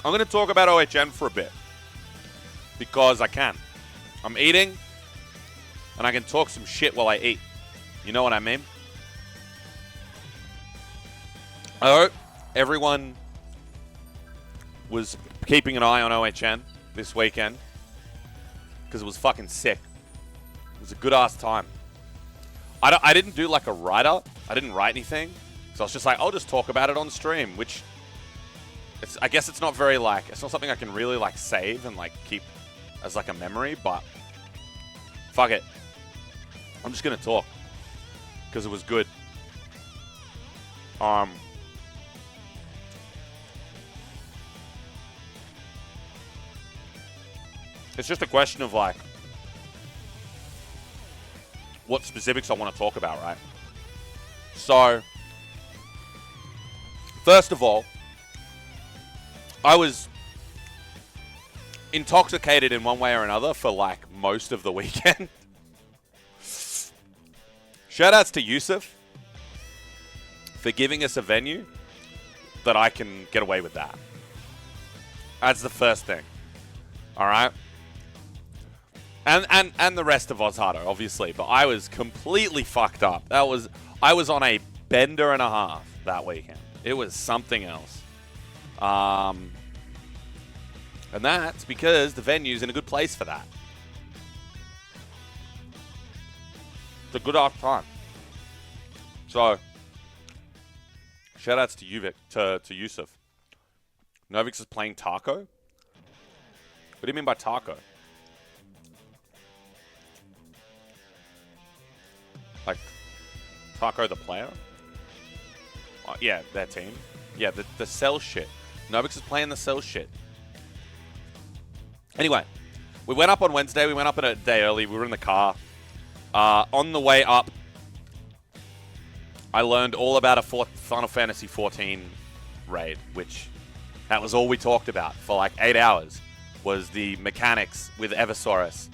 I'm going to talk about OHN for a bit. Because I can. I'm eating, and I can talk some shit while I eat. You know what I mean? I hope everyone was keeping an eye on OHN this weekend. Because it was fucking sick. It was a good-ass time. I didn't do like a write-up. I didn't write anything. So I was just like, I'll just talk about it on stream, which... I guess it's not very, like... It's not something I can really, like, save and, like, keep as, like, a memory, but... Fuck it. I'm just gonna talk. Because it was good. It's just a question of, like... what specifics I want to talk about, right? So... First of all... I was intoxicated in one way or another for like most of the weekend. Shoutouts to Yusuf for giving us a venue that I can get away with that. That's the first thing. Alright? And the rest of Ozhardo, obviously, but I was completely fucked up. I was on a bender and a half that weekend. It was something else. And that's because the venue's in a good place for that. It's a good off time. So, shoutouts to Yuvik, to Yusuf. Novix is playing Taco. What do you mean by Taco? Like, Taco the player? Oh, yeah, their team. Yeah, the Cell shit. Novix is playing the Cell shit. Anyway, we went up on Wednesday. We went up a day early. We were in the car. On the way up, I learned all about a Final Fantasy XIV raid, which that was all we talked about for like 8 hours, was the mechanics with Eversaurus.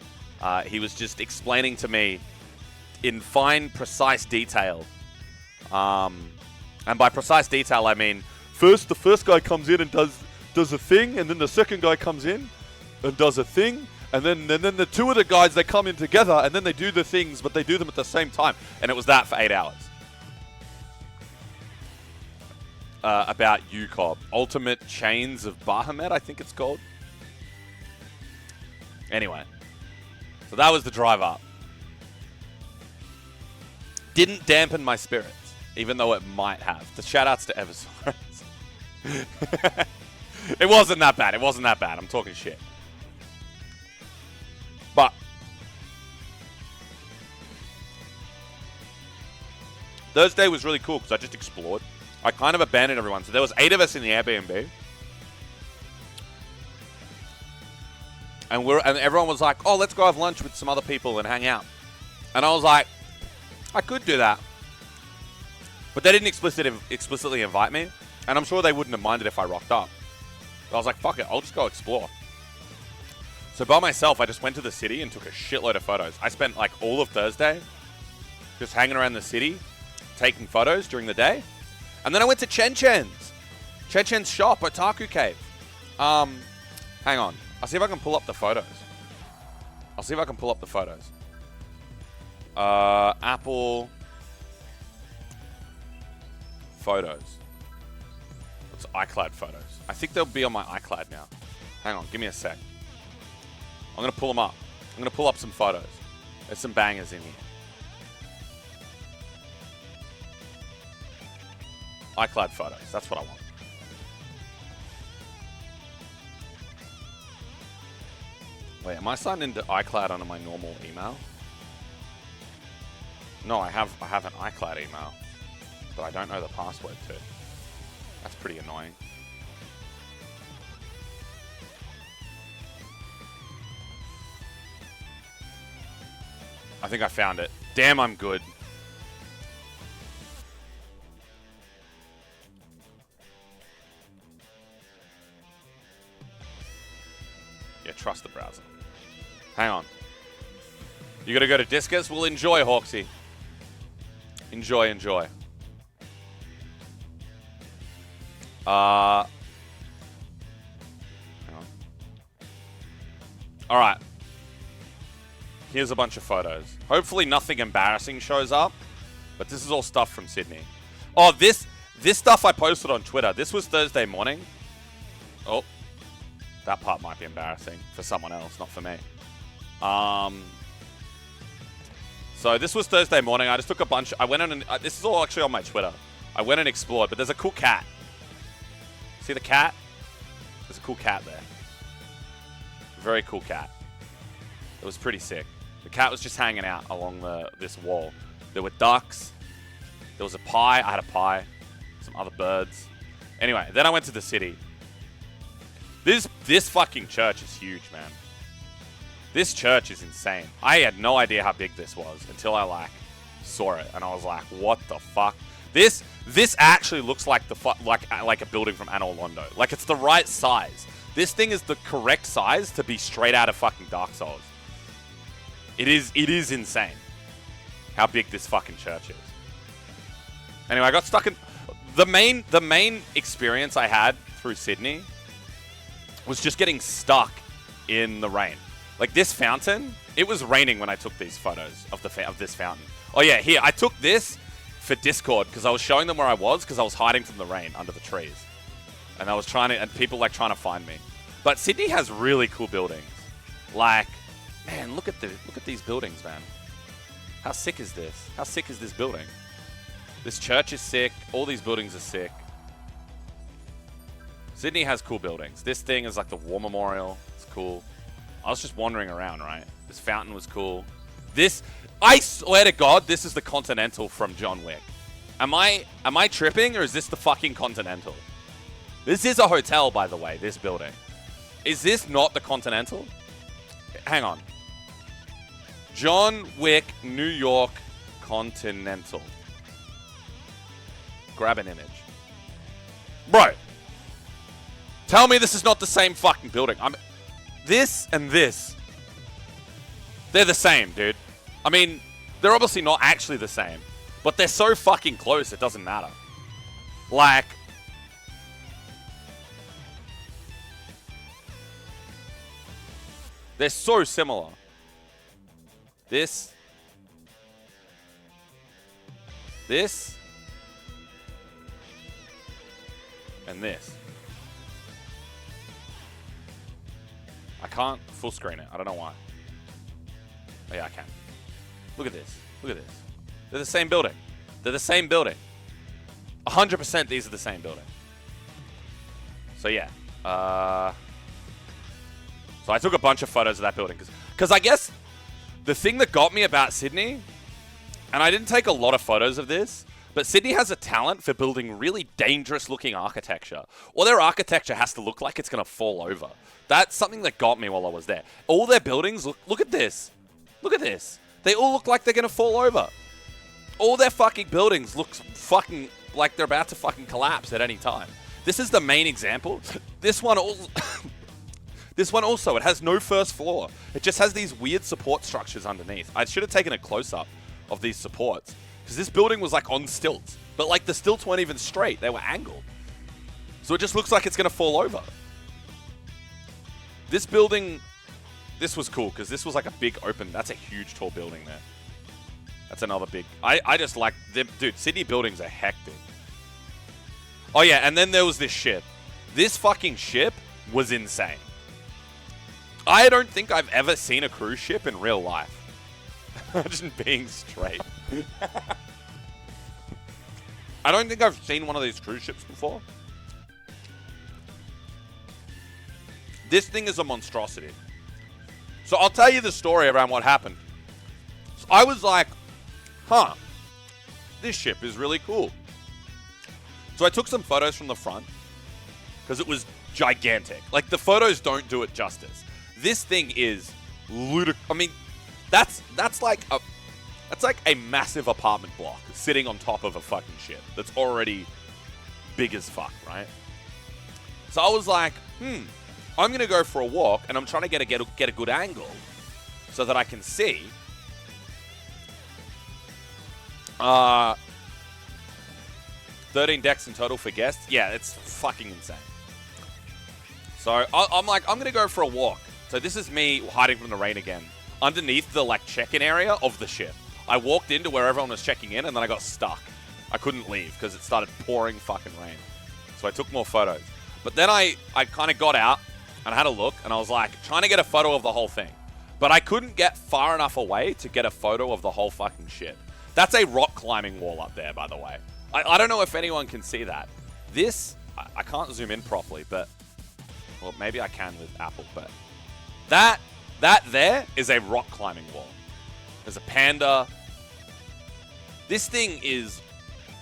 He was just explaining to me in fine, precise detail. And by precise detail, I mean, the first guy comes in and does a thing, and then the second guy comes in and does a thing, and then the two of the guys, they come in together, and then they do the things, but they do them at the same time. And it was that for 8 hours. About UCOB. Ultimate Chains of Bahamut, I think it's called. Anyway. So that was the drive up. Didn't dampen my spirits, even though it might have. The shoutouts to Eversaurus. It wasn't that bad. It wasn't that bad. I'm talking shit. But Thursday was really cool because I just explored. I kind of abandoned everyone. So there was 8 of us in the Airbnb. And everyone was like, oh, let's go have lunch with some other people and hang out. And I was like, I could do that. But they didn't explicitly invite me. And I'm sure they wouldn't have minded if I rocked up. But I was like, fuck it, I'll just go explore. So by myself, I just went to the city and took a shitload of photos. I spent like all of Thursday just hanging around the city, taking photos during the day. And then I went to Chen Chen's shop, Otaku Cave. Hang on. I'll see if I can pull up the photos. Apple photos. It's iCloud photos. I think they'll be on my iCloud now. Hang on, give me a sec. I'm going to pull them up. I'm going to pull up some photos. There's some bangers in here. iCloud photos. That's what I want. Wait, am I signed into iCloud under my normal email? No, I have an iCloud email, but I don't know the password to it. That's pretty annoying. I think I found it. Damn, I'm good. Yeah, trust the browser. Hang on. You gotta go to Discus? Well, enjoy, Hawksy. Enjoy. All right. Here's a bunch of photos. Hopefully nothing embarrassing shows up, but this is all stuff from Sydney. Oh, this stuff I posted on Twitter. This was Thursday morning. Oh, that part might be embarrassing for someone else, not for me. So this was Thursday morning. I just took a bunch. I went on and this is all actually on my Twitter. I went and explored, but there's a cool cat. See the cat? There's a cool cat there. Very cool cat. It was pretty sick. The cat was just hanging out along this wall. There were ducks. There was a pie. I had a pie. Some other birds. Anyway, then I went to the city. This fucking church is huge, man. This church is insane. I had no idea how big this was until I saw it, and I was like, "What the fuck?" This actually looks like like a building from Anor Londo. Like it's the right size. This thing is the correct size to be straight out of fucking Dark Souls. It is insane how big this fucking church is. Anyway, I got stuck in the main experience I had through Sydney was just getting stuck in the rain. Like this fountain, it was raining when I took these photos of this fountain. Oh yeah, here I took this for Discord because I was showing them where I was because I was hiding from the rain under the trees, and I was and people trying to find me. But Sydney has really cool buildings. Like, man, look at these buildings, man. How sick is this? How sick is this building? This church is sick. All these buildings are sick. Sydney has cool buildings. This thing is like the War Memorial. It's cool. I was just wandering around, right? This fountain was cool. I swear to God, this is the Continental from John Wick. Am I tripping, or is this the fucking Continental? This is a hotel, by the way, this building. Is this not the Continental? Hang on. John Wick, New York, Continental. Grab an image. Bro. Tell me this is not the same fucking building. This and this. They're the same, dude. I mean, they're obviously not actually the same. But they're so fucking close, it doesn't matter. Like... They're so similar. This. And this. I can't full screen it. I don't know why. Oh yeah, I can. Look at this. Look at this. They're the same building. They're the same building. 100% these are the same building. So yeah. So I took a bunch of photos of that building. Because I guess the thing that got me about Sydney, and I didn't take a lot of photos of this, but Sydney has a talent for building really dangerous looking architecture. Or their architecture has to look like it's going to fall over. That's something that got me while I was there. All their buildings, look at this. Look at this. They all look like they're going to fall over. All their fucking buildings look fucking like they're about to fucking collapse at any time. This is the main example. This one also, it has no first floor. It just has these weird support structures underneath. I should have taken a close-up of these supports. Because this building was like on stilts. But like the stilts weren't even straight. They were angled. So it just looks like it's going to fall over. This building, this was cool because this was like a big open, that's a huge tall building there. That's another big, I just like them. Dude, Sydney buildings are hectic. Oh yeah, and then there was this ship. This fucking ship was insane. I don't think I've ever seen a cruise ship in real life. Imagine being straight. I don't think I've seen one of these cruise ships before. This thing is a monstrosity. So I'll tell you the story around what happened. So I was like, huh, this ship is really cool. So I took some photos from the front because it was gigantic. Like the photos don't do it justice. This thing is ludicrous. I mean, that's like a massive apartment block sitting on top of a fucking ship that's already big as fuck, right? So I was like, I'm gonna go for a walk, and I'm trying to get a good angle so that I can see. 13 decks in total for guests. Yeah, it's fucking insane. So I'm like, I'm gonna go for a walk So this is me hiding from the rain again, underneath the like check-in area of the ship. I walked into where everyone was checking in, and then I got stuck. I couldn't leave because it started pouring fucking rain. So I took more photos. But then I kind of got out and I had a look, and I was like trying to get a photo of the whole thing. But I couldn't get far enough away to get a photo of the whole fucking shit. That's a rock climbing wall up there, by the way. I don't know if anyone can see that. This, I can't zoom in properly, but... Well, maybe I can with Apple, but... That there is a rock climbing wall. There's a panda. This thing is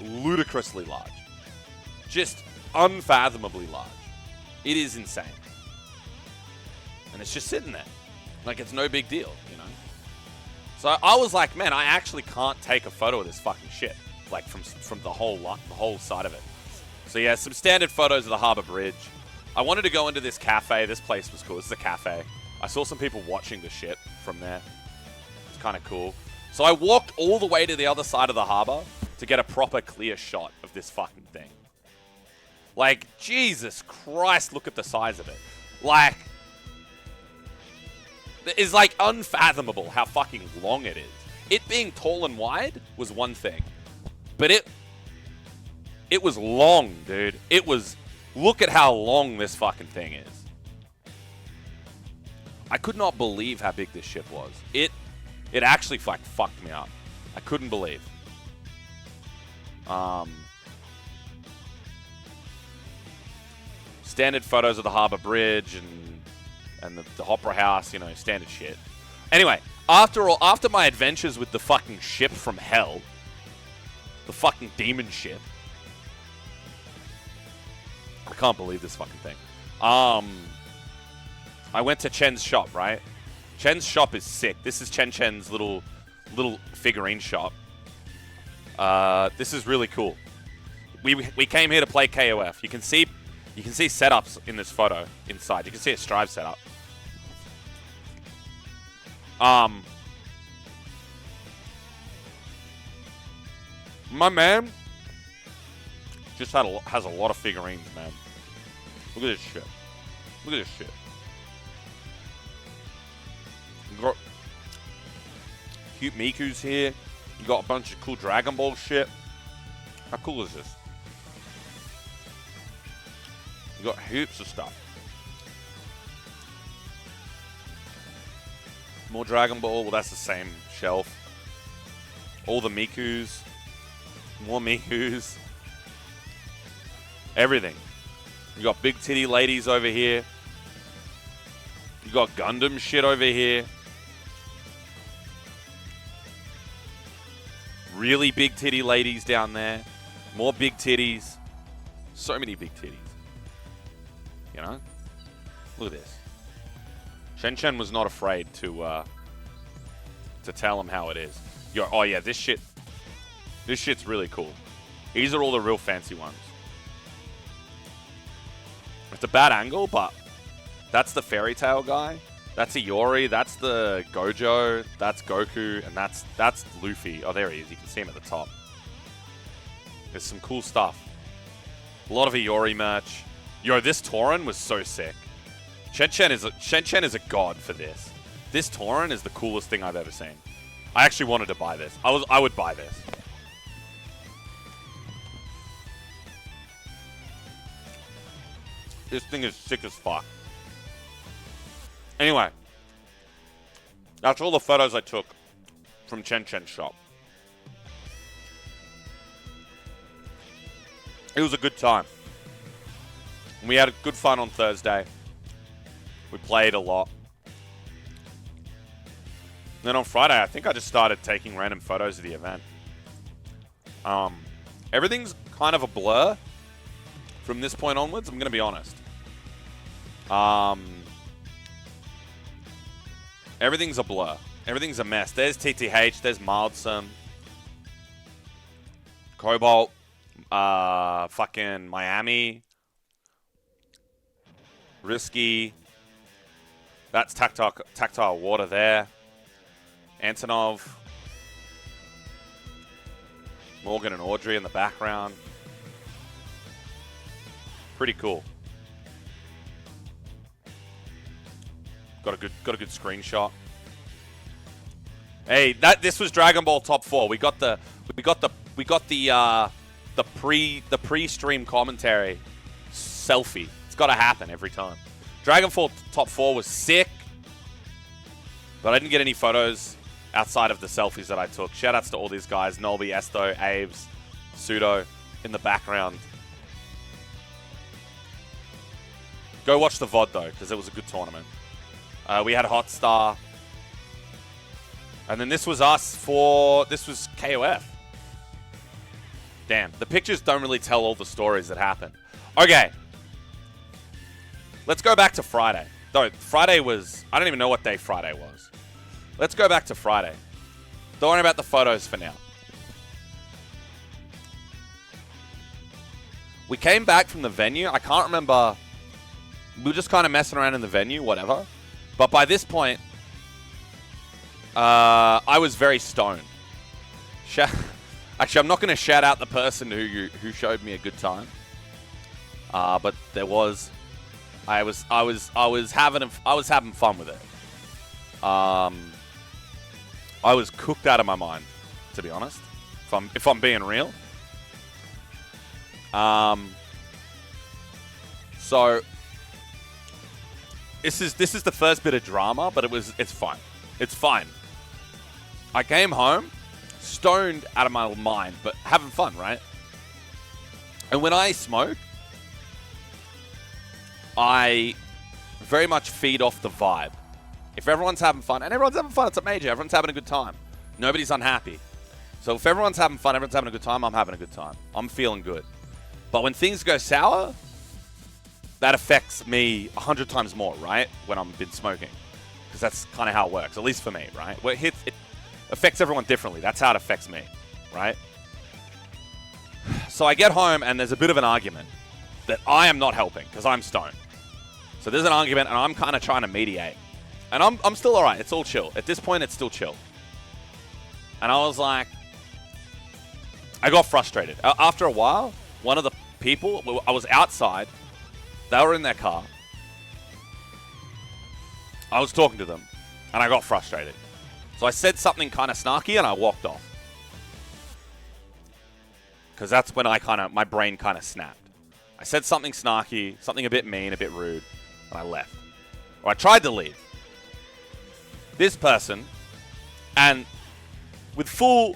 ludicrously large. Just unfathomably large. It is insane. And it's just sitting there. Like, it's no big deal, you know? So I was like, man, I actually can't take a photo of this fucking shit. Like, from the whole side of it. So yeah, some standard photos of the Harbour Bridge. I wanted to go into this cafe. This place was cool. This is a cafe. I saw some people watching the ship from there. It's kind of cool. So I walked all the way to the other side of the harbour to get a proper clear shot of this fucking thing. Like, Jesus Christ, look at the size of it. Like, it's like unfathomable how fucking long it is. It being tall and wide was one thing. But it was long, dude. It was, look at how long this fucking thing is. I could not believe how big this ship was. It actually like fucked me up. I couldn't believe. Standard photos of the Harbour Bridge and the Opera House, you know, standard shit. Anyway, after my adventures with the fucking ship from hell, the fucking demon ship. I can't believe this fucking thing. I went to Chen's shop, right? Chen's shop is sick. This is Chen's little figurine shop. This is really cool. We came here to play KOF. You can see setups in this photo inside. You can see a Strive setup. My man just has a lot of figurines, man. Look at this shit. Look at this shit. You got cute Miku's here. You got a bunch of cool Dragon Ball shit. How cool is this? You got heaps of stuff. More Dragon Ball. Well, that's the same shelf. All the Miku's. More Miku's. Everything. You got big titty ladies over here. You got Gundam shit over here. Really big titty ladies down there. More big titties. So many big titties. You know? Look at this. Chen was not afraid to tell him how it is. Oh yeah, this shit's really cool. These are all the real fancy ones. It's a bad angle, but that's the Fairy Tail guy. That's Iori. That's the Gojo. That's Goku. And that's Luffy. Oh, there he is. You can see him at the top. There's some cool stuff. A lot of Iori merch. Yo, this Tauren was so sick. Shen is a god for this. This Tauren is the coolest thing I've ever seen. I actually wanted to buy this. I would buy this. This thing is sick as fuck. Anyway, that's all the photos I took from Chen's shop. It was a good time. We had good fun on Thursday. We played a lot. Then on Friday, I think I just started taking random photos of the event. Everything's kind of a blur from this point onwards, I'm going to be honest. Everything's a blur. Everything's a mess. There's TTH. There's Mildsum. Cobalt. Fucking Miami. Risky. That's tactile water there. Antonov. Morgan and Audrey in the background. Pretty cool. Got a good screenshot. Hey, this was Dragon Ball Top 4. We got the pre-stream commentary selfie. It's got to happen every time. Dragon Ball Top 4 was sick, but I didn't get any photos outside of the selfies that I took. Shoutouts to all these guys: Nolby, Esto, Aves, Pseudo in the background. Go watch the VOD though, because it was a good tournament. We had Hotstar. And then this was us this was KOF. Damn, the pictures don't really tell all the stories that happened. Okay. Let's go back to Friday. Though Friday was, I don't even know what day Friday was. Let's go back to Friday. Don't worry about the photos for now. We came back from the venue. I can't remember. We were just kind of messing around in the venue, whatever. But by this point, I was very stoned. Actually, I'm not going to shout out the person who showed me a good time. But there was, I was having fun with it. I was cooked out of my mind, to be honest. If I'm being real. So this is the first bit of drama, but it's fine. It's fine. I came home stoned out of my mind, but having fun, right? And when I smoke, I very much feed off the vibe. If everyone's having fun, and everyone's having fun, it's a major. Everyone's having a good time. Nobody's unhappy. So if everyone's having fun, everyone's having a good time, I'm having a good time. I'm feeling good. But when things go sour, that affects me 100 times more, right? When I've been smoking. Because that's kind of how it works, at least for me, right? Where it affects everyone differently. That's how it affects me, right? So I get home and there's a bit of an argument that I am not helping because I'm stoned. So there's an argument and I'm kind of trying to mediate. And I'm still all right. It's all chill. At this point, it's still chill. And I was like, I got frustrated. After a while, one of the people, I was outside. They were in their car. I was talking to them, and I got frustrated. So I said something kind of snarky, and I walked off. Because that's when my brain kind of snapped. I said something snarky, something a bit mean, a bit rude, and I left. Or I tried to leave. This person, and with full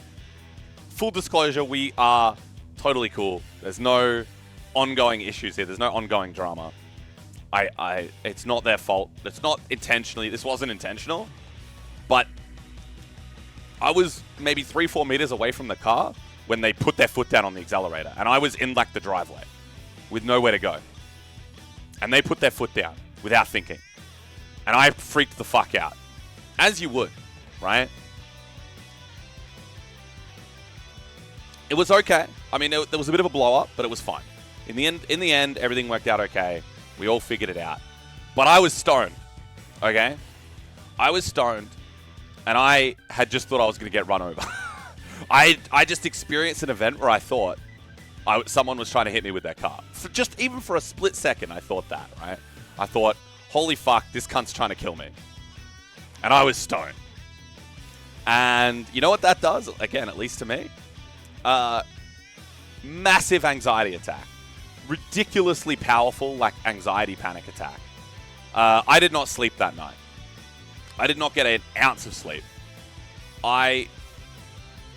disclosure, we are totally cool. There's no ongoing issues here. There's no ongoing drama. It's not their fault. It's not intentionally. This wasn't intentional. But I was maybe 3-4 meters away from the car when they put their foot down on the accelerator. And I was in like the driveway with nowhere to go. And they put their foot down without thinking. And I freaked the fuck out. As you would, right? It was okay. I mean, there was a bit of a blow up, but it was fine. In the end, everything worked out okay. We all figured it out. But I was stoned, okay? I was stoned, and I had just thought I was going to get run over. I just experienced an event where I thought someone was trying to hit me with their car. Even for a split second, I thought that, right? I thought, holy fuck, this cunt's trying to kill me. And I was stoned. And you know what that does? Again, at least to me. Massive anxiety attack. Ridiculously powerful, like, anxiety panic attack. I did not sleep that night. I did not get an ounce of sleep.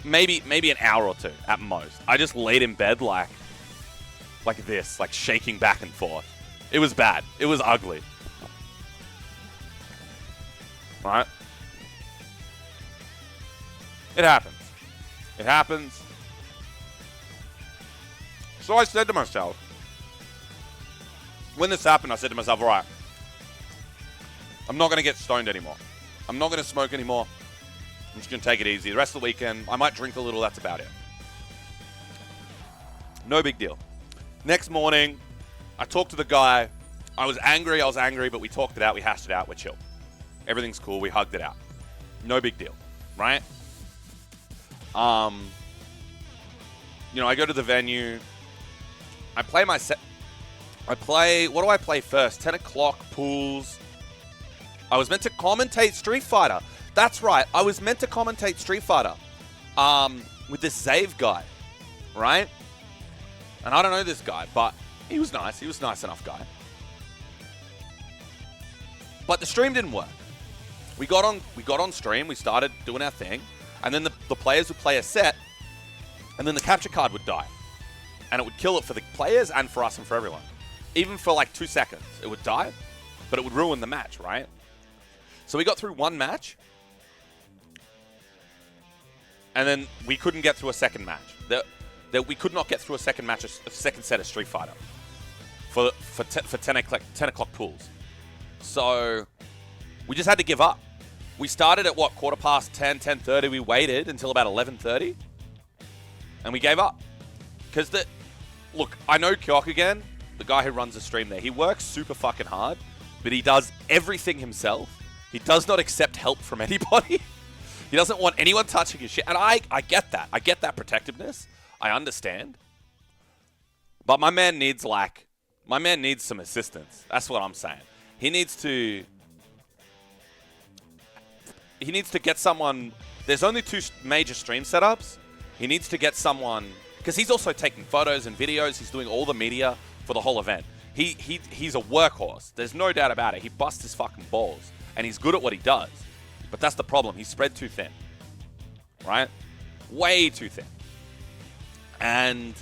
Maybe an hour or two at most. I just laid in bed like this, like shaking back and forth. It was bad. It was ugly. Right? It happens. It happens. So I said to myself, when this happened, I said to myself, all right, I'm not going to get stoned anymore. I'm not going to smoke anymore. I'm just going to take it easy. The rest of the weekend, I might drink a little. That's about it. No big deal. Next morning, I talked to the guy. I was angry, but we talked it out. We hashed it out. We're chill. Everything's cool. We hugged it out. No big deal, right? I go to the venue. I play my set. What do I play first? 10 o'clock pools. I was meant to commentate Street Fighter. That's right. I was meant to commentate Street Fighter with this Zave guy, right? And I don't know this guy, but he was nice. He was a nice enough guy. But the stream didn't work. We got on stream. We started doing our thing. And then the players would play a set. And then the capture card would die. And it would kill it for the players and for us and for everyone. Even for like 2 seconds. It would die. But it would ruin the match, right? So we got through one match. And then we couldn't get through a second match. We could not get through a second match, a second set of Street Fighter. For 10 o'clock pools. So we just had to give up. We started at what, 10:15, 10:30. We waited until about 11:30. And we gave up. Because look, I know Kyokugen, the guy who runs the stream there, he works super fucking hard, but he does everything himself. He does not accept help from anybody. He doesn't want anyone touching his shit. And I get that. I get that protectiveness. I understand. But my man needs some assistance. That's what I'm saying. He needs to get someone. There's only 2 major stream setups. He needs to get someone, because he's also taking photos and videos. He's doing all the media for the whole event. He's a workhorse. There's no doubt about it. He busts his fucking balls, and he's good at what he does. But that's the problem. He's spread too thin, right? Way too thin. And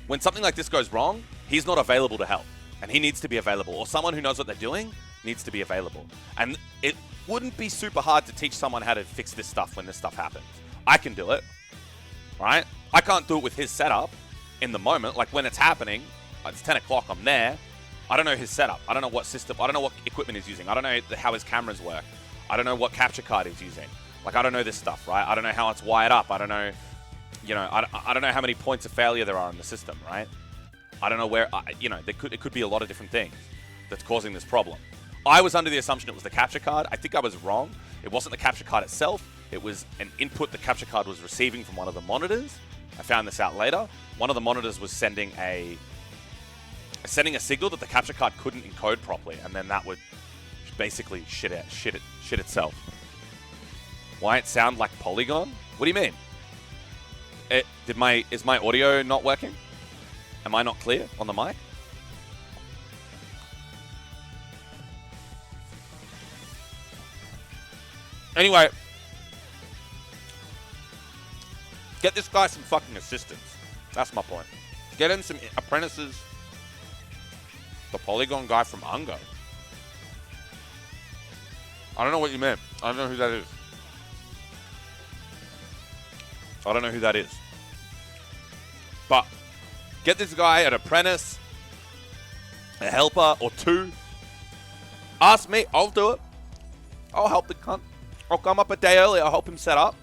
when something like this goes wrong, he's not available to help. And he needs to be available. Or someone who knows what they're doing needs to be available. And it wouldn't be super hard to teach someone how to fix this stuff when this stuff happens. I can do it, right? I can't do it with his setup in the moment. Like when it's happening, it's 10 o'clock, I'm there. I don't know his setup. I don't know what system, I don't know what equipment he's using. I don't know how his cameras work. I don't know what capture card he's using. Like, I don't know this stuff, right? I don't know how it's wired up. I don't know, I don't know how many points of failure there are in the system, right? I don't know where, it could be a lot of different things that's causing this problem. I was under the assumption it was the capture card. I think I was wrong. It wasn't the capture card itself. It was an input the capture card was receiving from one of the monitors. I found this out later. One of the monitors was sending a signal that the capture card couldn't encode properly, and then that would basically shit itself. Why it sound like Polygon? What do you mean? Is my audio not working? Am I not clear on the mic? Anyway, get this guy some fucking assistance. That's my point. Get him some apprentices. The Polygon guy from Ungo. I don't know what you meant. I don't know who that is. I don't know who that is. But get this guy an apprentice, a helper, or 2. Ask me. I'll do it. I'll help the cunt. I'll come up a day early. I'll help him set up.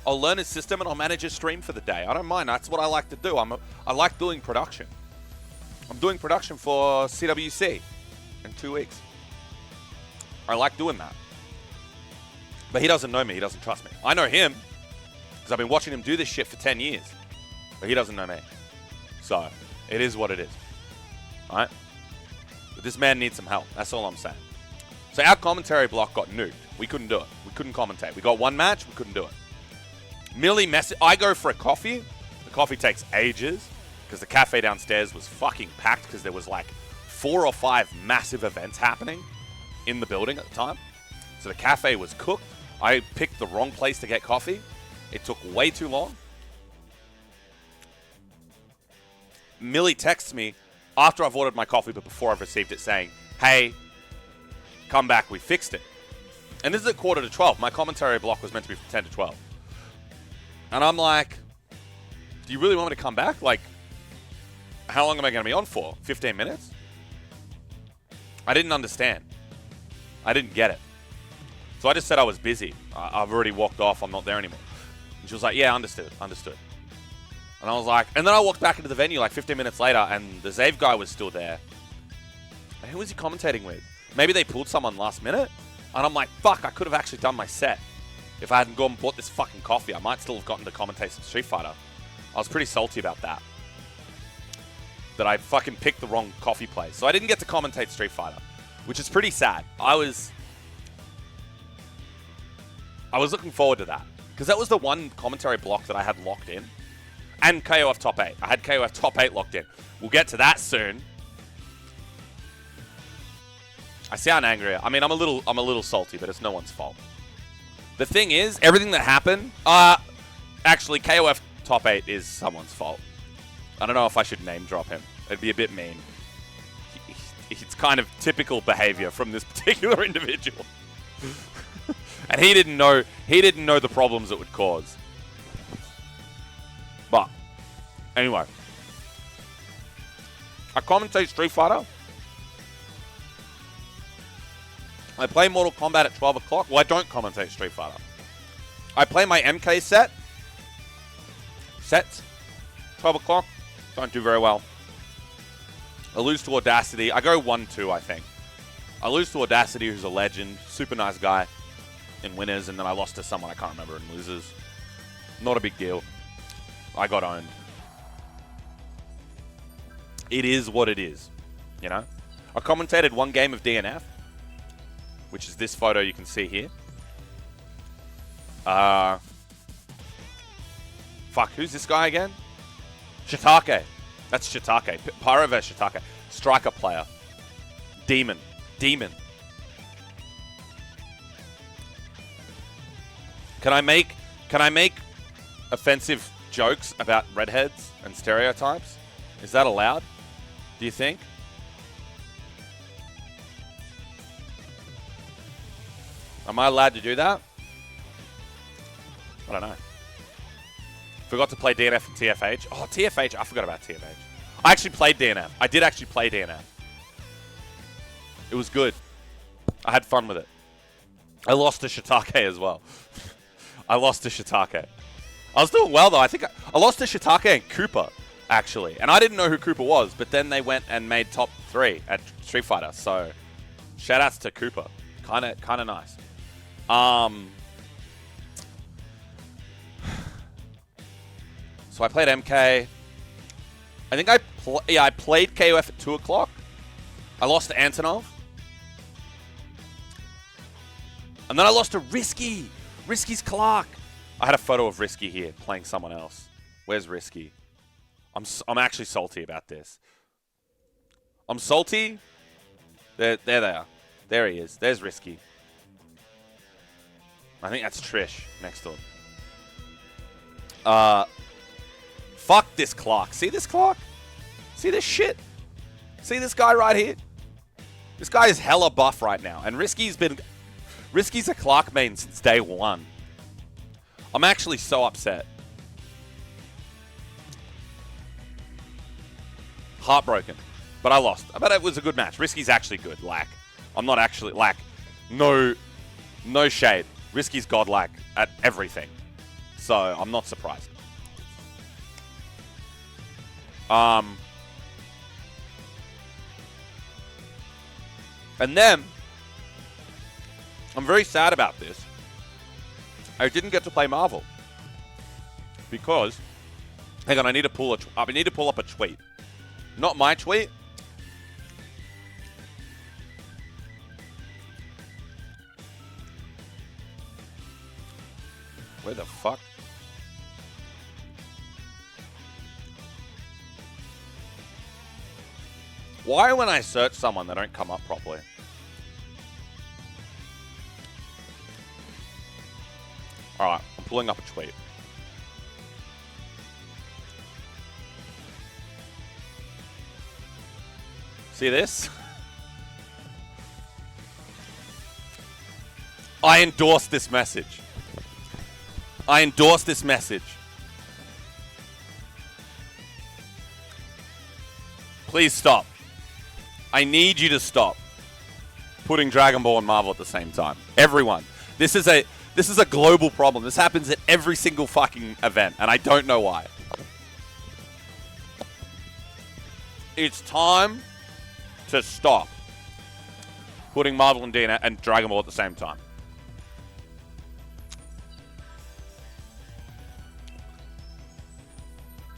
I'll learn his system and I'll manage his stream for the day. I don't mind. That's what I like to do. I like doing production. I'm doing production for CWC in 2 weeks. I like doing that. But he doesn't know me. He doesn't trust me. I know him because I've been watching him do this shit for 10 years. But he doesn't know me. So, it is what it is. Alright? But this man needs some help. That's all I'm saying. So our commentary block got nuked. We couldn't do it. We couldn't commentate. We got one match. We couldn't do it. Millie I go for a coffee. The coffee takes ages because the cafe downstairs was fucking packed because there was like 4 or 5 massive events happening in the building at the time. So the cafe was cooked. I picked the wrong place to get coffee. It took way too long. Millie texts me after I've ordered my coffee but before I've received it saying, hey, come back, we fixed it. And this is at 11:45. My commentary block was meant to be from 10 to 12. And I'm like, do you really want me to come back? Like, how long am I going to be on for? 15 minutes? I didn't understand. I didn't get it. So I just said I was busy. I've already walked off. I'm not there anymore. And she was like, yeah, understood. And I was like, and then I walked back into the venue like 15 minutes later and the Zave guy was still there. And who was he commentating with? Maybe they pulled someone last minute? And I'm like, fuck, I could have actually done my set. If I hadn't gone and bought this fucking coffee, I might still have gotten to commentate some Street Fighter. I was pretty salty about that. That I fucking picked the wrong coffee place. So I didn't get to commentate Street Fighter, which is pretty sad. I was looking forward to that. Because that was the one commentary block that I had locked in. And KOF Top 8. I had KOF Top 8 locked in. We'll get to that soon. I sound angry. I mean, I'm a little salty, but it's no one's fault. The thing is, everything that happened, actually, KOF Top 8 is someone's fault. I don't know if I should name drop him. It'd be a bit mean. It's kind of typical behavior from this particular individual. And he didn't know the problems it would cause. But anyway, I commentate Street Fighter. I play Mortal Kombat at 12 o'clock. Well, I don't commentate Street Fighter. I play my MK sets, 12 o'clock. Don't do very well. I lose to Audacity. I go 1-2, I think. I lose to Audacity, who's a legend. Super nice guy in winners, and then I lost to someone I can't remember in losers. Not a big deal. I got owned. It is what it is, you know? I commentated one game of DNF, which is this photo you can see here. Fuck, who's this guy again? Shiitake. That's Shiitake. Pyro vs Shiitake. Striker player. Demon. Can I make offensive jokes about redheads and stereotypes? Is that allowed? Do you think? Am I allowed to do that? I don't know. Forgot to play DNF and TFH. Oh, TFH. I forgot about TFH. I actually played DNF. I did actually play DNF. It was good. I had fun with it. I lost to Shiitake as well. I lost to Shiitake. I was doing well, though. I think I lost to Shiitake and Cooper, actually. And I didn't know who Cooper was, but then they went and made top 3 at Street Fighter. So, shout-outs to Cooper. Kind of nice. So I played MK. I think I played KOF at 2 o'clock. I lost to Antonov. And then I lost to Risky. Risky's Clark. I had a photo of Risky here playing someone else. Where's Risky? I'm actually salty about this. I'm salty. There they are. There he is. There's Risky. I think that's Trish next to him. Fuck this Clark. See this Clark? See this shit? See this guy right here? This guy is hella buff right now. And Risky's a Clark main since day 1. I'm actually so upset. Heartbroken. But I lost. But it was a good match. Risky's actually good. I'm not actually... No shade. Risky's godlike at everything. So, I'm not surprised. And then, I'm very sad about this. I didn't get to play Marvel. Because, hang on, I need to pull up a tweet. Not my tweet. Where the fuck? Why when I search someone, they don't come up properly? Alright, I'm pulling up a tweet. See this? I endorse this message. I endorse this message. Please stop. I need you to stop putting Dragon Ball and Marvel at the same time. Everyone. This is a global problem. This happens at every single fucking event, and I don't know why. It's time to stop putting Marvel and Dragon Ball at the same time.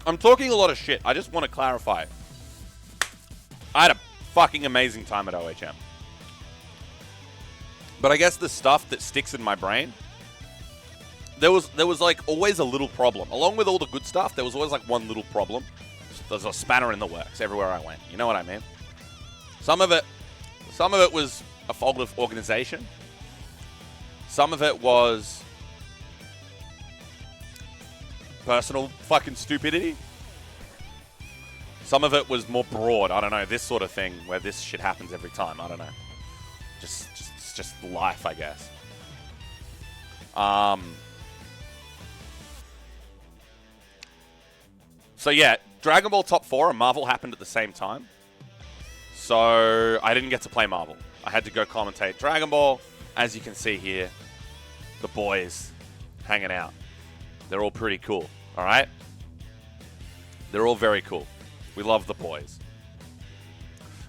I'm talking a lot of shit. I just want to clarify. I had a fucking amazing time at OHN. But I guess the stuff that sticks in my brain there was like always a little problem. Along with all the good stuff, there was always like one little problem. There's a spanner in the works everywhere I went. You know what I mean? Some of it was a fault of organization. Some of it was personal fucking stupidity. Some of it was more broad. I don't know, this sort of thing where this shit happens every time. I don't know. It's just life, I guess. So yeah, Dragon Ball Top 4 and Marvel happened at the same time. So I didn't get to play Marvel. I had to go commentate Dragon Ball. As you can see here, the boys hanging out. They're all pretty cool, all right? They're all very cool. We love the boys.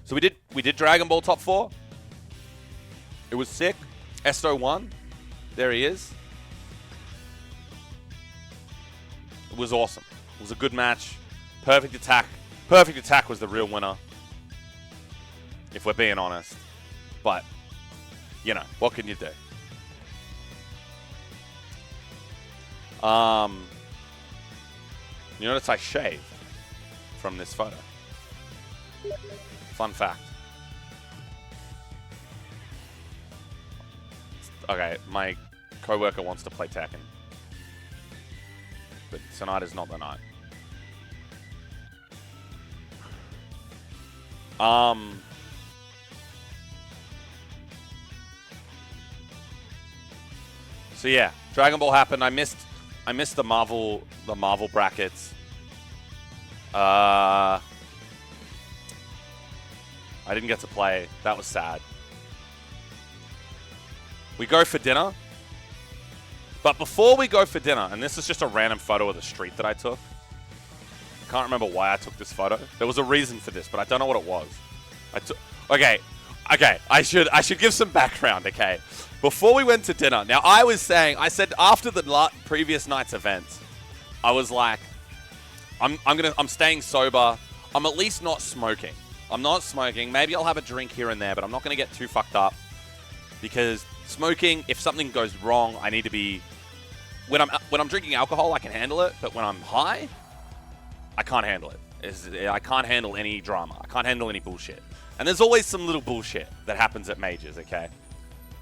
So we did Dragon Ball Top 4. It was sick. Esto won. There he is. It was awesome. It was a good match. Perfect attack. Perfect attack was the real winner, if we're being honest. But, you know, what can you do? You notice I shaved from this photo. Fun fact. Okay, my coworker wants to play Tekken, but tonight is not the night. So yeah, Dragon Ball happened. I missed the Marvel brackets. I didn't get to play. That was sad. We go for dinner. But before we go for dinner, and this is just a random photo of the street that I took. I can't remember why I took this photo. There was a reason for this, but I don't know what it was. Okay. I should give some background, okay? Before we went to dinner, now I said after the previous night's event, I was like, I'm staying sober. I'm at least not smoking. I'm not smoking. Maybe I'll have a drink here and there, but I'm not going to get too fucked up. Because smoking, if something goes wrong, I need to be... When I'm drinking alcohol, I can handle it. But when I'm high, I can't handle it. I can't handle any drama. I can't handle any bullshit. And there's always some little bullshit that happens at majors, okay?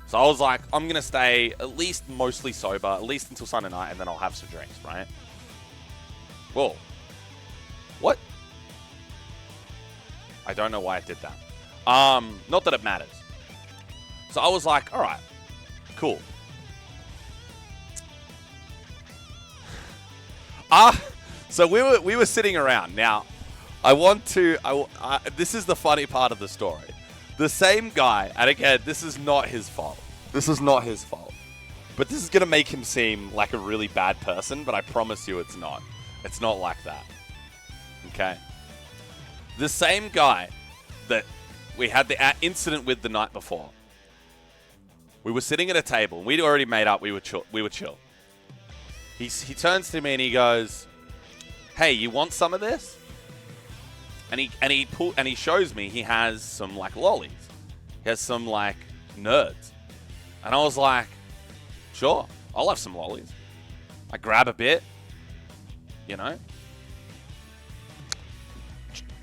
So I was like, I'm going to stay at least mostly sober, at least until Sunday night, and then I'll have some drinks, right? Whoa. What? I don't know why I did that. Not that it matters. So I was like, all right, cool. So we were sitting around. Now, this is the funny part of the story. The same guy, and again, this is not his fault. This is not his fault. But this is going to make him seem like a really bad person, but I promise you it's not. It's not like that. Okay? The same guy that we had the incident with the night before. We were sitting at a table. We'd already made up. We were chill. He turns to me and he goes, "Hey, you want some of this?" And he shows me he has some like lollies. He has some like nerds. And I was like, "Sure, I'll have some lollies." I grab a bit, you know,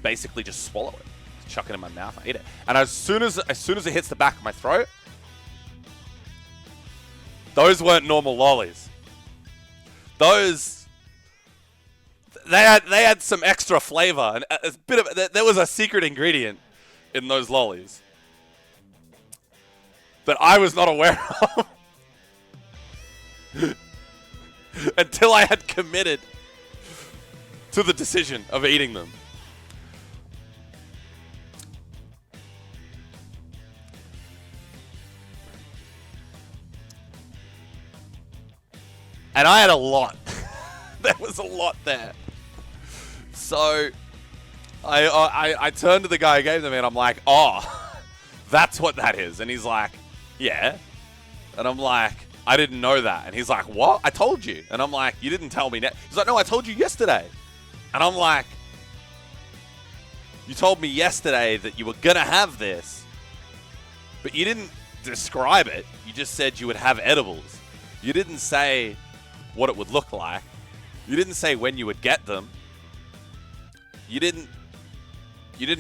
basically just swallow it, chuck it in my mouth, I eat it. And as soon as it hits the back of my throat, those weren't normal lollies. Those, they had some extra flavor, and a bit of there was a secret ingredient in those lollies that I was not aware of until I had committed to the decision of eating them. And I had a lot. There was a lot there. So I turned to the guy who gave them and I'm like, "Oh, that's what that is." And he's like, "Yeah." And I'm like, "I didn't know that." And he's like, "What? I told you." And I'm like, "You didn't tell me." He's like, "No, I told you yesterday." And I'm like, "You told me yesterday that you were going to have this, but you didn't describe it. You just said you would have edibles. You didn't say what it would look like. You didn't say when you would get them. You didn't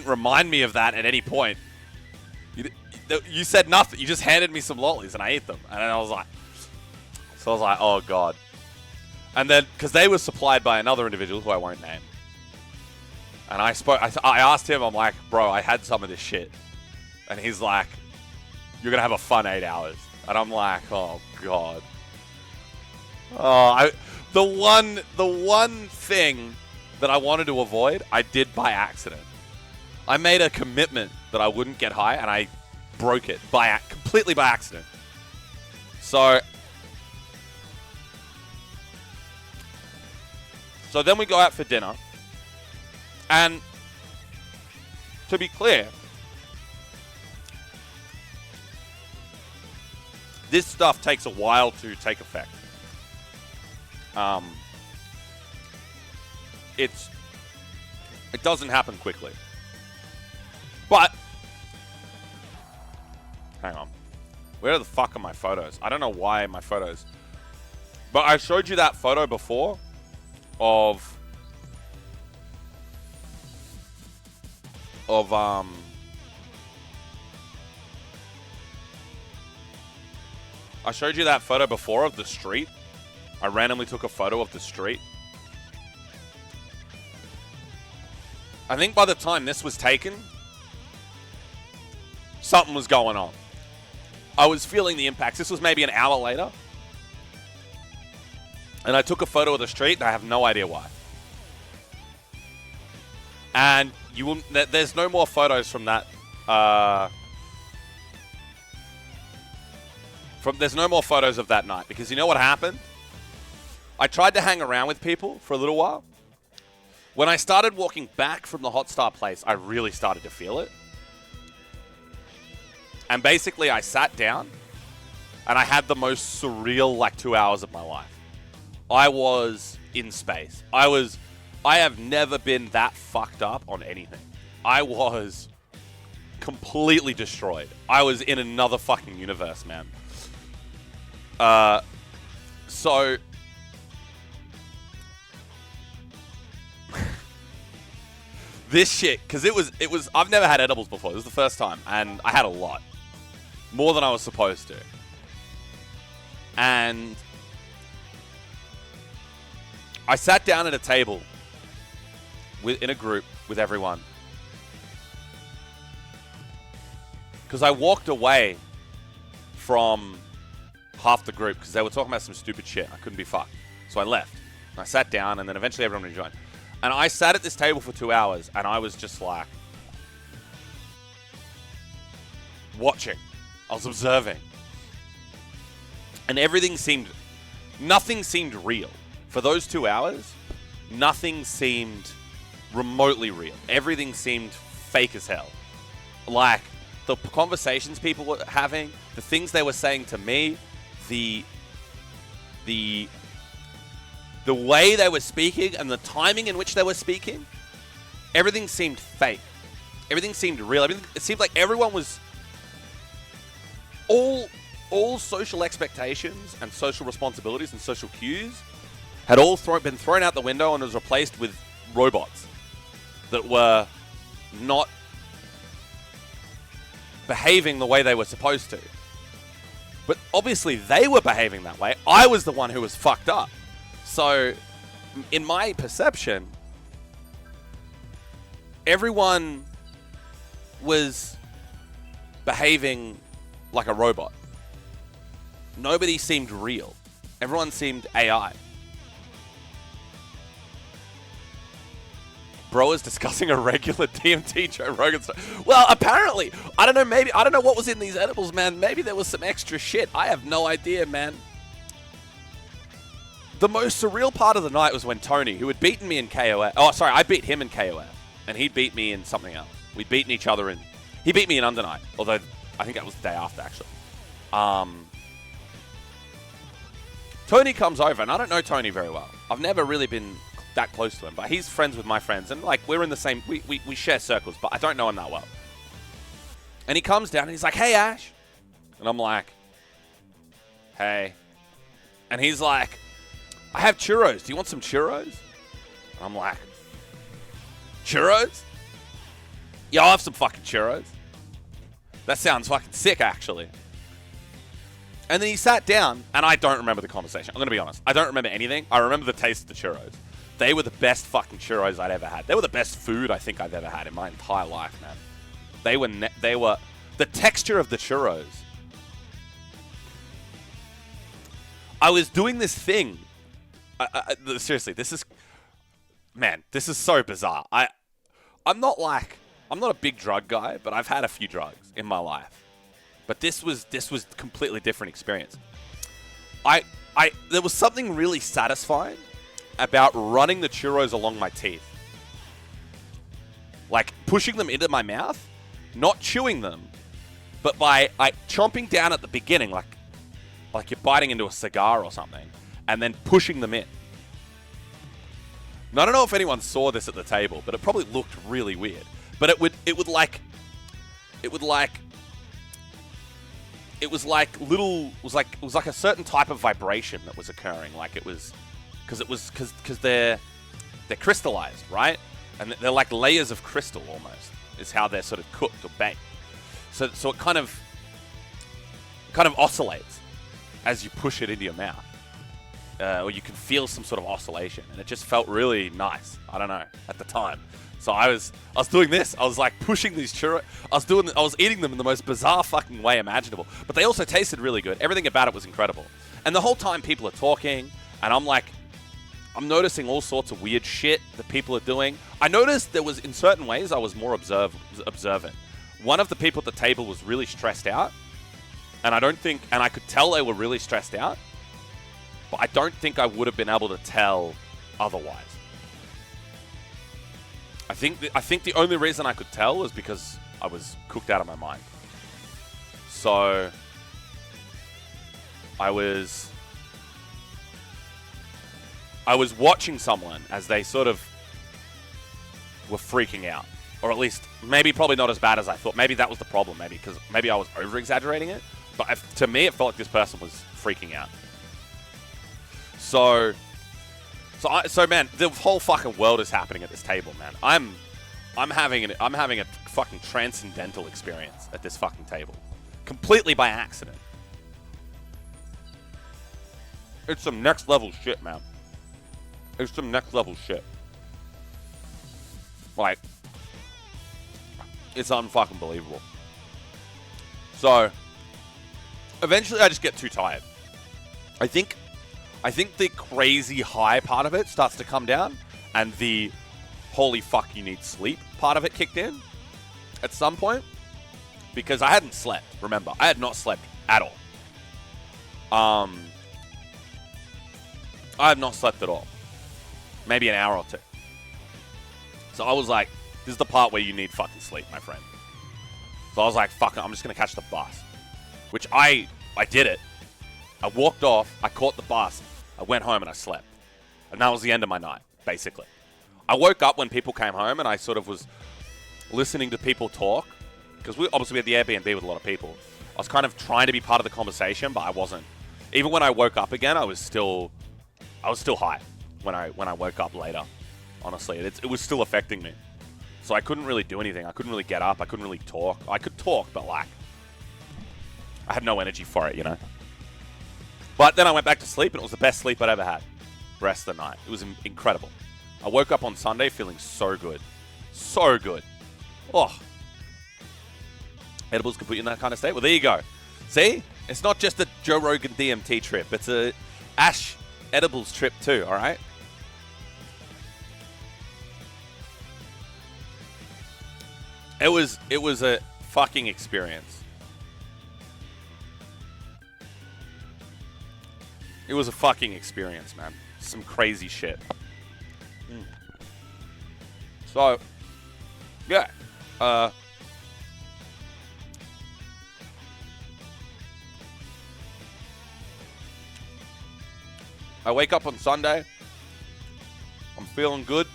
remind me of that at any point. You said nothing. You just handed me some lollies and I ate them. And I was like, oh God. And then, because they were supplied by another individual who I won't name. And I asked him, I'm like, bro, I had some of this shit. And he's like, you're going to have a fun 8 hours. And I'm like, oh God. The one thing that I wanted to avoid, I did by accident. I made a commitment that I wouldn't get high, and I broke it completely by accident. So then we go out for dinner, and to be clear, this stuff takes a while to take effect. It doesn't happen quickly. But hang on. Where the fuck are my photos? I don't know why my photos. But I showed you that photo before of I showed you that photo before of the street. I randomly took a photo of the street. I think by the time this was taken, something was going on. I was feeling the impacts. This was maybe an hour later. And I took a photo of the street, and I have no idea why. And there's no more photos from that. There's no more photos of that night. Because you know what happened? I tried to hang around with people for a little while. When I started walking back from the Hot Star place, I really started to feel it. And basically, I sat down, and I had the most surreal, 2 hours of my life. I was in space. I have never been that fucked up on anything. I was completely destroyed. I was in another fucking universe, man. So this shit, because it was, I've never had edibles before. This was the first time, and I had a lot. More than I was supposed to. And I sat down at a table in a group with everyone. Because I walked away from half the group because they were talking about some stupid shit. I couldn't be fucked. So I left. And I sat down, and then eventually everyone rejoined. And I sat at this table for 2 hours, and I was just like watching. I was observing. And nothing seemed real. For those 2 hours, nothing seemed remotely real. Everything seemed fake as hell. Like, the conversations people were having, the things they were saying to me, the way they were speaking and the timing in which they were speaking, everything seemed fake. Everything seemed real. It seemed like everyone was... All social expectations and social responsibilities and social cues had all been thrown out the window and was replaced with robots that were not behaving the way they were supposed to. But obviously they were behaving that way. I was the one who was fucked up. So, in my perception, everyone was behaving like a robot. Nobody seemed real. Everyone seemed AI. Bro is discussing a regular DMT Joe Rogan story. Well, apparently, I don't know what was in these edibles, man. Maybe there was some extra shit. I have no idea, man. The most surreal part of the night was when Tony, who had beaten me in KOF... Oh, sorry, I beat him in KOF. And he beat me in something else. We'd beaten each other in... He beat me in Under Night. Although, I think that was the day after, actually. Tony comes over, and I don't know Tony very well. I've never really been that close to him, but he's friends with my friends, and we're in the same... We share circles, but I don't know him that well. And he comes down, and he's like, "Hey, Ash." And I'm like, "Hey." And he's like, I have churros. Do you want some churros? I'm like, churros? Yeah, I'll have some fucking churros. That sounds fucking sick, actually. And then he sat down, and I don't remember the conversation. I'm going to be honest. I don't remember anything. I remember the taste of the churros. They were the best fucking churros I'd ever had. They were the best food I think I've ever had in my entire life, man. They were the texture of the churros. I was doing this thing. Seriously, this is so bizarre. I'm not a big drug guy, but I've had a few drugs in my life. But this was a completely different experience. There was something really satisfying about running the churros along my teeth. Like pushing them into my mouth, not chewing them, but by chomping down at the beginning, like you're biting into a cigar or something, and then pushing them in. Now, I don't know if anyone saw this at the table, but it probably looked really weird. But it was like a certain type of vibration that was occurring. Like it was, because they're crystallized, right? And they're like layers of crystal almost, is how they're sort of cooked or baked. So it kind of oscillates as you push it into your mouth. Or you can feel some sort of oscillation, and it just felt really nice. I don't know, at the time. So I was doing this. I was like pushing these churros. I was eating them in the most bizarre fucking way imaginable. But they also tasted really good. Everything about it was incredible. And the whole time people are talking, and I'm noticing all sorts of weird shit that people are doing. I noticed there was, in certain ways, I was more observant. One of the people at the table was really stressed out, and I could tell they were really stressed out. But I don't think I would have been able to tell otherwise. I think the only reason I could tell was because I was cooked out of my mind. So I was watching someone as they sort of were freaking out, or at least probably not as bad as I thought. Maybe that was the problem. Maybe I was over exaggerating it. But to me, it felt like this person was freaking out. So man, the whole fucking world is happening at this table, man. I'm having a fucking transcendental experience at this fucking table, completely by accident. It's some next level shit, man. It's some next level shit. Like, it's unfucking believable. So, eventually I just get too tired. I think the crazy high part of it starts to come down, and the holy fuck you need sleep part of it kicked in at some point, because I hadn't slept. Remember, I had not slept at all. I have not slept at all. Maybe an hour or two. So I was like, this is the part where you need fucking sleep, my friend. So I was like, fuck it, I'm just going to catch the bus. Which I did it. I walked off, I caught the bus, I went home and I slept. And that was the end of my night, basically. I woke up when people came home and I sort of was listening to people talk. Because we had the Airbnb with a lot of people. I was kind of trying to be part of the conversation, but I wasn't. Even when I woke up again, I was still high when I woke up later. Honestly, it was still affecting me. So I couldn't really do anything. I couldn't really get up. I couldn't really talk. I could talk, but I had no energy for it, you know. But then I went back to sleep, and it was the best sleep I'd ever had. The rest of the night. It was incredible. I woke up on Sunday feeling so good. So good. Oh. Edibles can put you in that kind of state. Well, there you go. See? It's not just a Joe Rogan DMT trip. It's a Ash Edibles trip too, all right? It was a fucking experience. It was a fucking experience, man. Some crazy shit. So, yeah. I wake up on Sunday. I'm feeling good.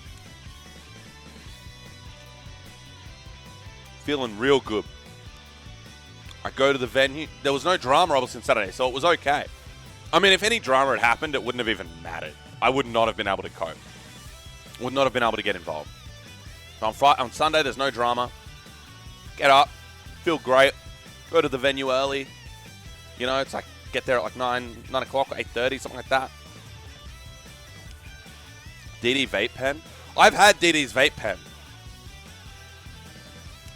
Feeling real good. I go to the venue. There was no drama, obviously, on Saturday, so it was okay. I mean, if any drama had happened, it wouldn't have even mattered. I would not have been able to cope. Would not have been able to get involved. So on Sunday, there's no drama. Get up, feel great, go to the venue early. You know, it's like get there at like 9 o'clock, 8:30, something like that. DD vape pen. I've had DD's vape pen.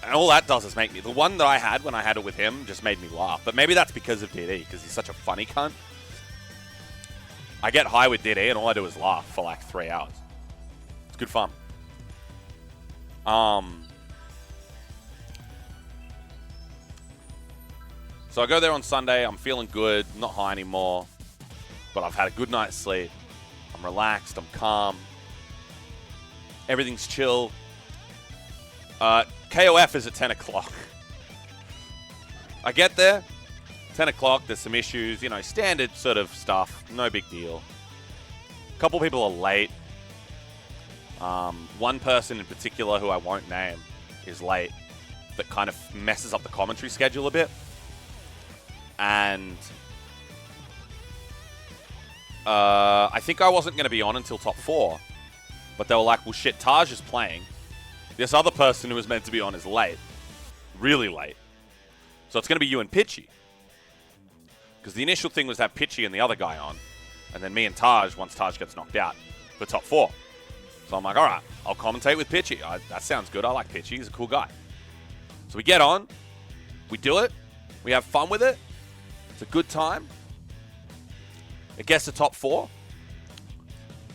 And all that does is make me... The one that I had when I had it with him just made me laugh. But maybe that's because of DD, because he's such a funny cunt. I get high with DD and all I do is laugh for like 3 hours. It's good fun. So I go there on Sunday. I'm feeling good. I'm not high anymore. But I've had a good night's sleep. I'm relaxed. I'm calm. Everything's chill. KOF is at 10 o'clock. I get there. 10 o'clock. There's some issues. You know, standard sort of stuff. No big deal. A couple people are late. One person in particular who I won't name is late. That kind of messes up the commentary schedule a bit. And I think I wasn't going to be on until top 4. But they were like, well, shit, Taj is playing. This other person who was meant to be on is late. Really late. So it's going to be you and Pitchy. Because the initial thing was to have Pitchy and the other guy on. And then me and Taj, once Taj gets knocked out, for top 4. So I'm like, all right, I'll commentate with Pitchy. That sounds good. I like Pitchy. He's a cool guy. So we get on. We do it. We have fun with it. It's a good time. It gets to top 4.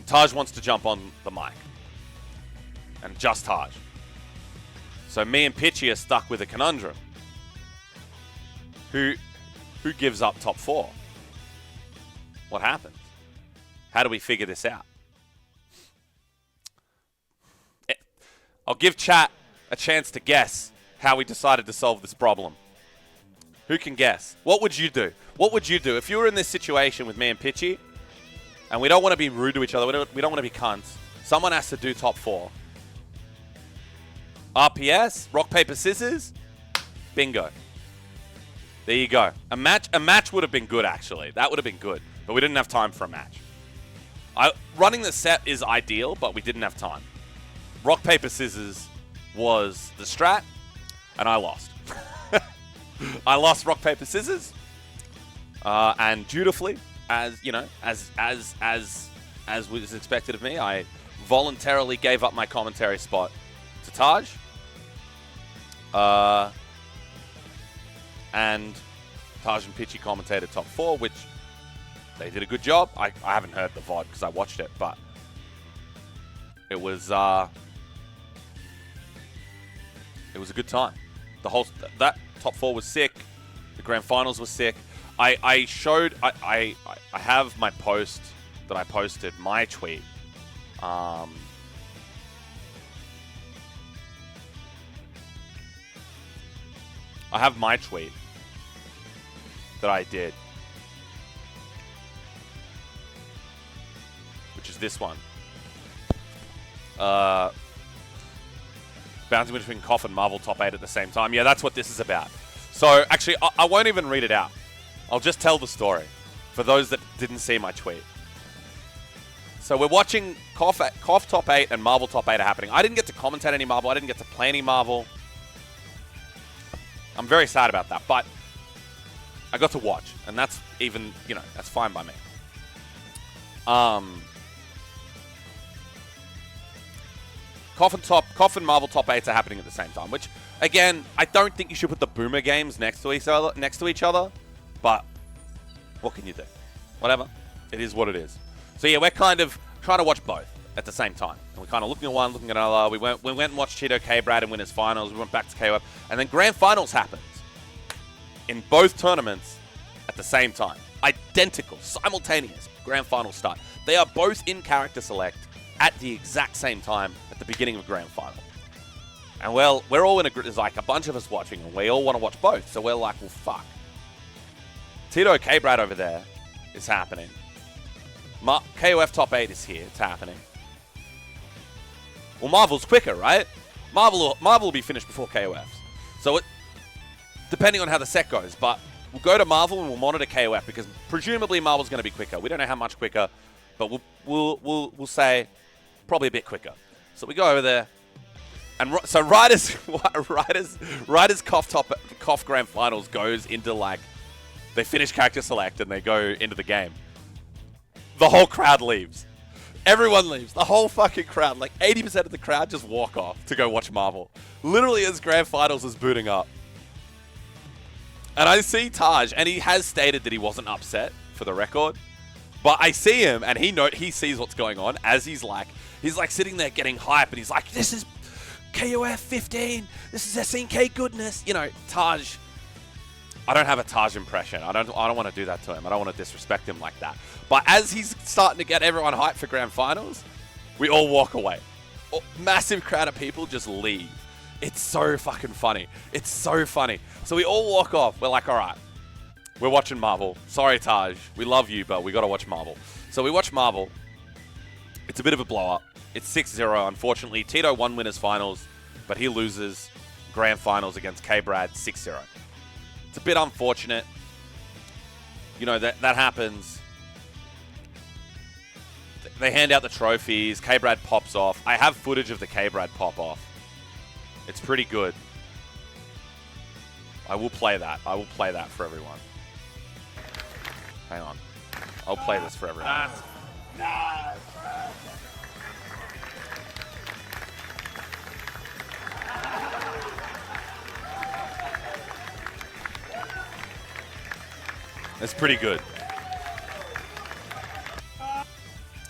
Taj wants to jump on the mic. And just Taj. So me and Pitchy are stuck with a conundrum. Who gives up top 4? What happens? How do we figure this out? I'll give chat a chance to guess how we decided to solve this problem. Who can guess? What would you do? What would you do if you were in this situation with me and Pitchy, and we don't want to be rude to each other, we don't want to be cunts. Someone has to do top 4. RPS, rock, paper, scissors, bingo. There you go. A match would have been good, actually. That would have been good, but we didn't have time for a match. Running the set is ideal, but we didn't have time. Rock, paper, scissors was the strat, and I lost. I lost rock, paper, scissors, and dutifully, as you know, as was expected of me, I voluntarily gave up my commentary spot to Taj. And Taj and Pitchy commentated top 4, which they did a good job. I haven't heard the VOD because I watched it, but it was a good time. That top 4 was sick. The grand finals was sick. I have my post that I posted, my tweet. I have my tweet that I did, which is this one. Bouncing between Koff and Marvel top 8 at the same time. Yeah, that's what this is about. So, actually, I won't even read it out. I'll just tell the story for those that didn't see my tweet. So, we're watching Koff top 8 and Marvel top 8 are happening. I didn't get to commentate any Marvel. I didn't get to play any Marvel. I'm very sad about that, but I got to watch, and that's even, that's fine by me. Koff and Marvel top 8s are happening at the same time, which, again, I don't think you should put the Boomer games next to each other, but what can you do? Whatever. It is what it is. So, yeah, we're kind of trying to watch both at the same time. And we're kind of looking at one, looking at another. We went and watched Cheeto K-Brad and Winners Finals. We went back to KOF. And then Grand Finals happens in both tournaments at the same time. Identical, simultaneous Grand Finals start. They are both in character select at the exact same time at the beginning of Grand Final. And well, we're all in there's like a bunch of us watching, and we all want to watch both. So we're like, well, fuck. Tito K-Brad over there is happening. KOF top 8 is here. It's happening. Well, Marvel's quicker, right? Marvel will be finished before KOF. So depending on how the set goes, but we'll go to Marvel and we'll monitor KOF because presumably Marvel's going to be quicker. We don't know how much quicker, but we'll say probably a bit quicker. So we go over there, and so Riders Cough Grand Finals goes into like they finish character select and they go into the game. The whole crowd leaves. Everyone leaves. The whole fucking crowd, like 80% of the crowd, just walk off to go watch Marvel. Literally, as Grand Finals is booting up. And I see Taj, and he has stated that he wasn't upset, for the record. But I see him, and he sees what's going on as he's like sitting there getting hype, and he's like, "This is KOF 15. This is SNK goodness." You know, Taj. I don't have a Taj impression. I don't want to do that to him. I don't want to disrespect him like that. But as he's starting to get everyone hyped for Grand Finals, we all walk away. Massive crowd of people just leave. It's so fucking funny. It's so funny. So we all walk off. We're like, all right, we're watching Marvel. Sorry, Taj. We love you, but we got to watch Marvel. So we watch Marvel. It's a bit of a blow-up. It's 6-0. Unfortunately, Tito won winners finals, but he loses Grand Finals against K-Brad 6-0. It's a bit unfortunate. You know, that happens. They hand out the trophies. K-Brad pops off. I have footage of the K-Brad pop off. It's pretty good. I will play that. I will play that for everyone. Hang on. I'll play this for everyone. It's pretty good.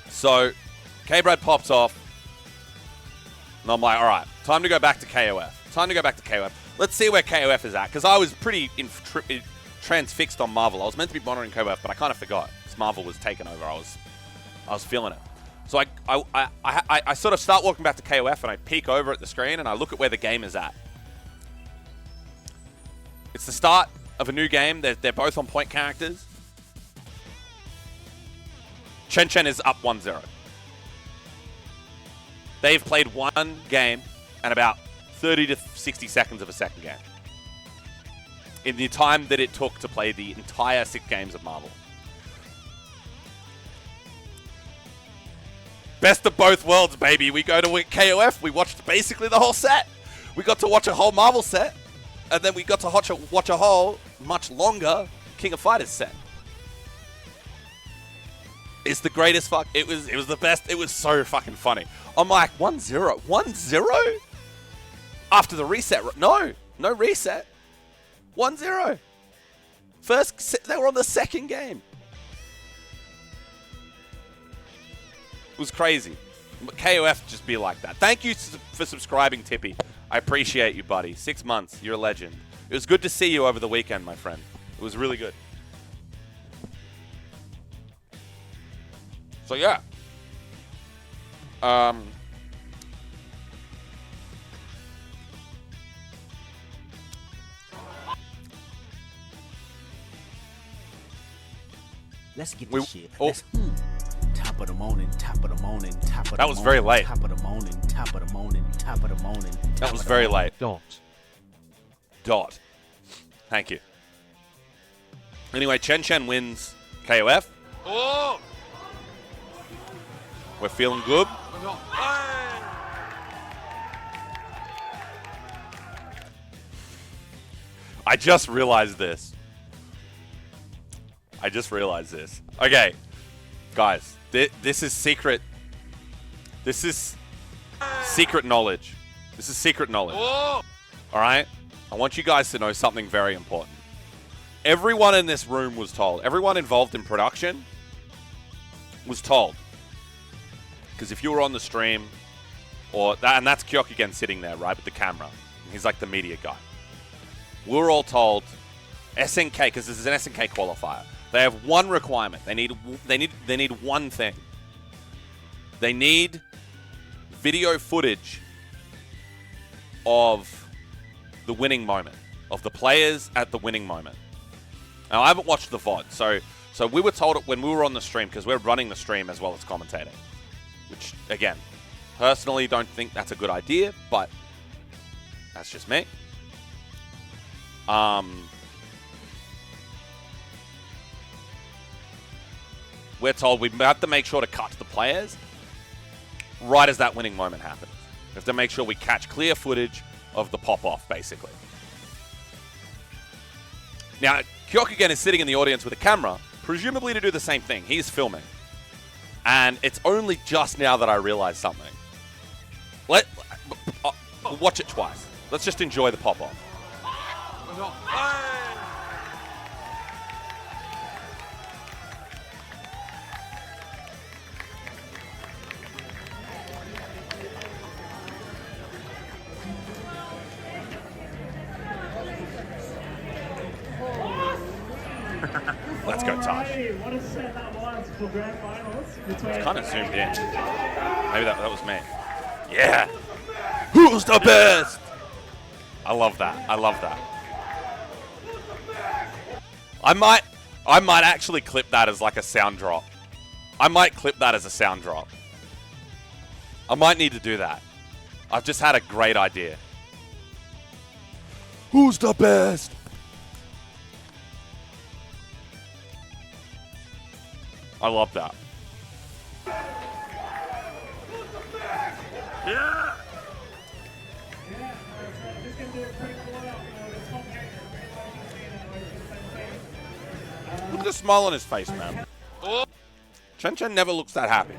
So, K-Brad pops off. And I'm like, all right, time to go back to KOF. Time to go back to KOF. Let's see where KOF is at. Because I was pretty transfixed on Marvel. I was meant to be monitoring KOF, but I kind of forgot. Because Marvel was taken over. I was feeling it. So I sort of start walking back to KOF, and I peek over at the screen, and I look at where the game is at. It's the start of a new game. They're both on point characters. Chen Chen is up 1-0. They've played one game and about 30 to 60 seconds of a second game. In the time that it took to play the entire 6 games of Marvel. Best of both worlds, baby. We go to KOF. We watched basically the whole set. We got to watch a whole Marvel set. And then we got to watch a whole, much longer, King of Fighters set. It's the greatest fuck. It was the best. It was so fucking funny. I'm like, 1-0? 1-0? After the reset. No reset. 1-0. They were on the second game. It was crazy. KOF just be like that. Thank you for subscribing, Tippy. I appreciate you, buddy. 6 months. You're a legend. It was good to see you over the weekend, my friend. It was really good. So, yeah. Let's get this shit. Top of the morning, top of the morning, top of the morning. That was very late. Top of the morning, top of the morning, top of the morning. That was very late. Dot. Thank you. Anyway, Chen Chen wins KOF. Oh! We're feeling good. I just realized this. Okay, guys, this is secret. This is secret knowledge. This is secret knowledge. Oh! All right? I want you guys to know something very important. Everyone in this room was told. Everyone involved in production was told. Because if you were on the stream, and that's Kyok again sitting there, right, with the camera. He's like the media guy. We were all told, SNK, because this is an SNK qualifier. They have one requirement. They need one thing. They need video footage of the winning moment, of the players at the winning moment. Now, I haven't watched the VOD, so we were told it when we were on the stream, because we're running the stream as well as commentating. Which, again, personally don't think that's a good idea, but that's just me. we're told we have to make sure to cut to the players right as that winning moment happens. We have to make sure we catch clear footage of the pop-off, basically. Now, Kyokugen is sitting in the audience with a camera, presumably to do the same thing. He's filming. And it's only just now that I realized something. Watch it twice. Let's just enjoy the pop-off. Let's go, Taj. What a set that was for grand finals between. Kind of zoomed in. Maybe that was me. Yeah. Who's the best? I love that. I love that. I might actually clip that as like a sound drop. I might clip that as a sound drop. I might need to do that. I've just had a great idea. Who's the best? I love that. Yeah. Look at the smile on his face, man. Chen never looks that happy.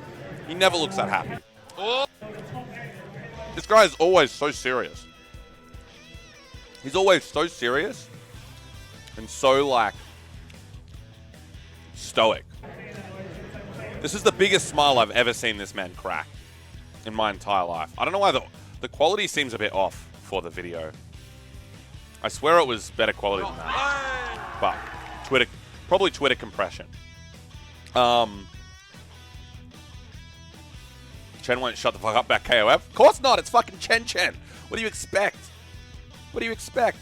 He never looks that happy. This guy is always so serious. He's always so serious and so, like, stoic. This is the biggest smile I've ever seen this man crack in my entire life. I don't know why the quality seems a bit off for the video. I swear it was better quality than that. But probably Twitter compression. Chen won't shut the fuck up about KOF. Of course not. It's fucking Chen. What do you expect? What do you expect?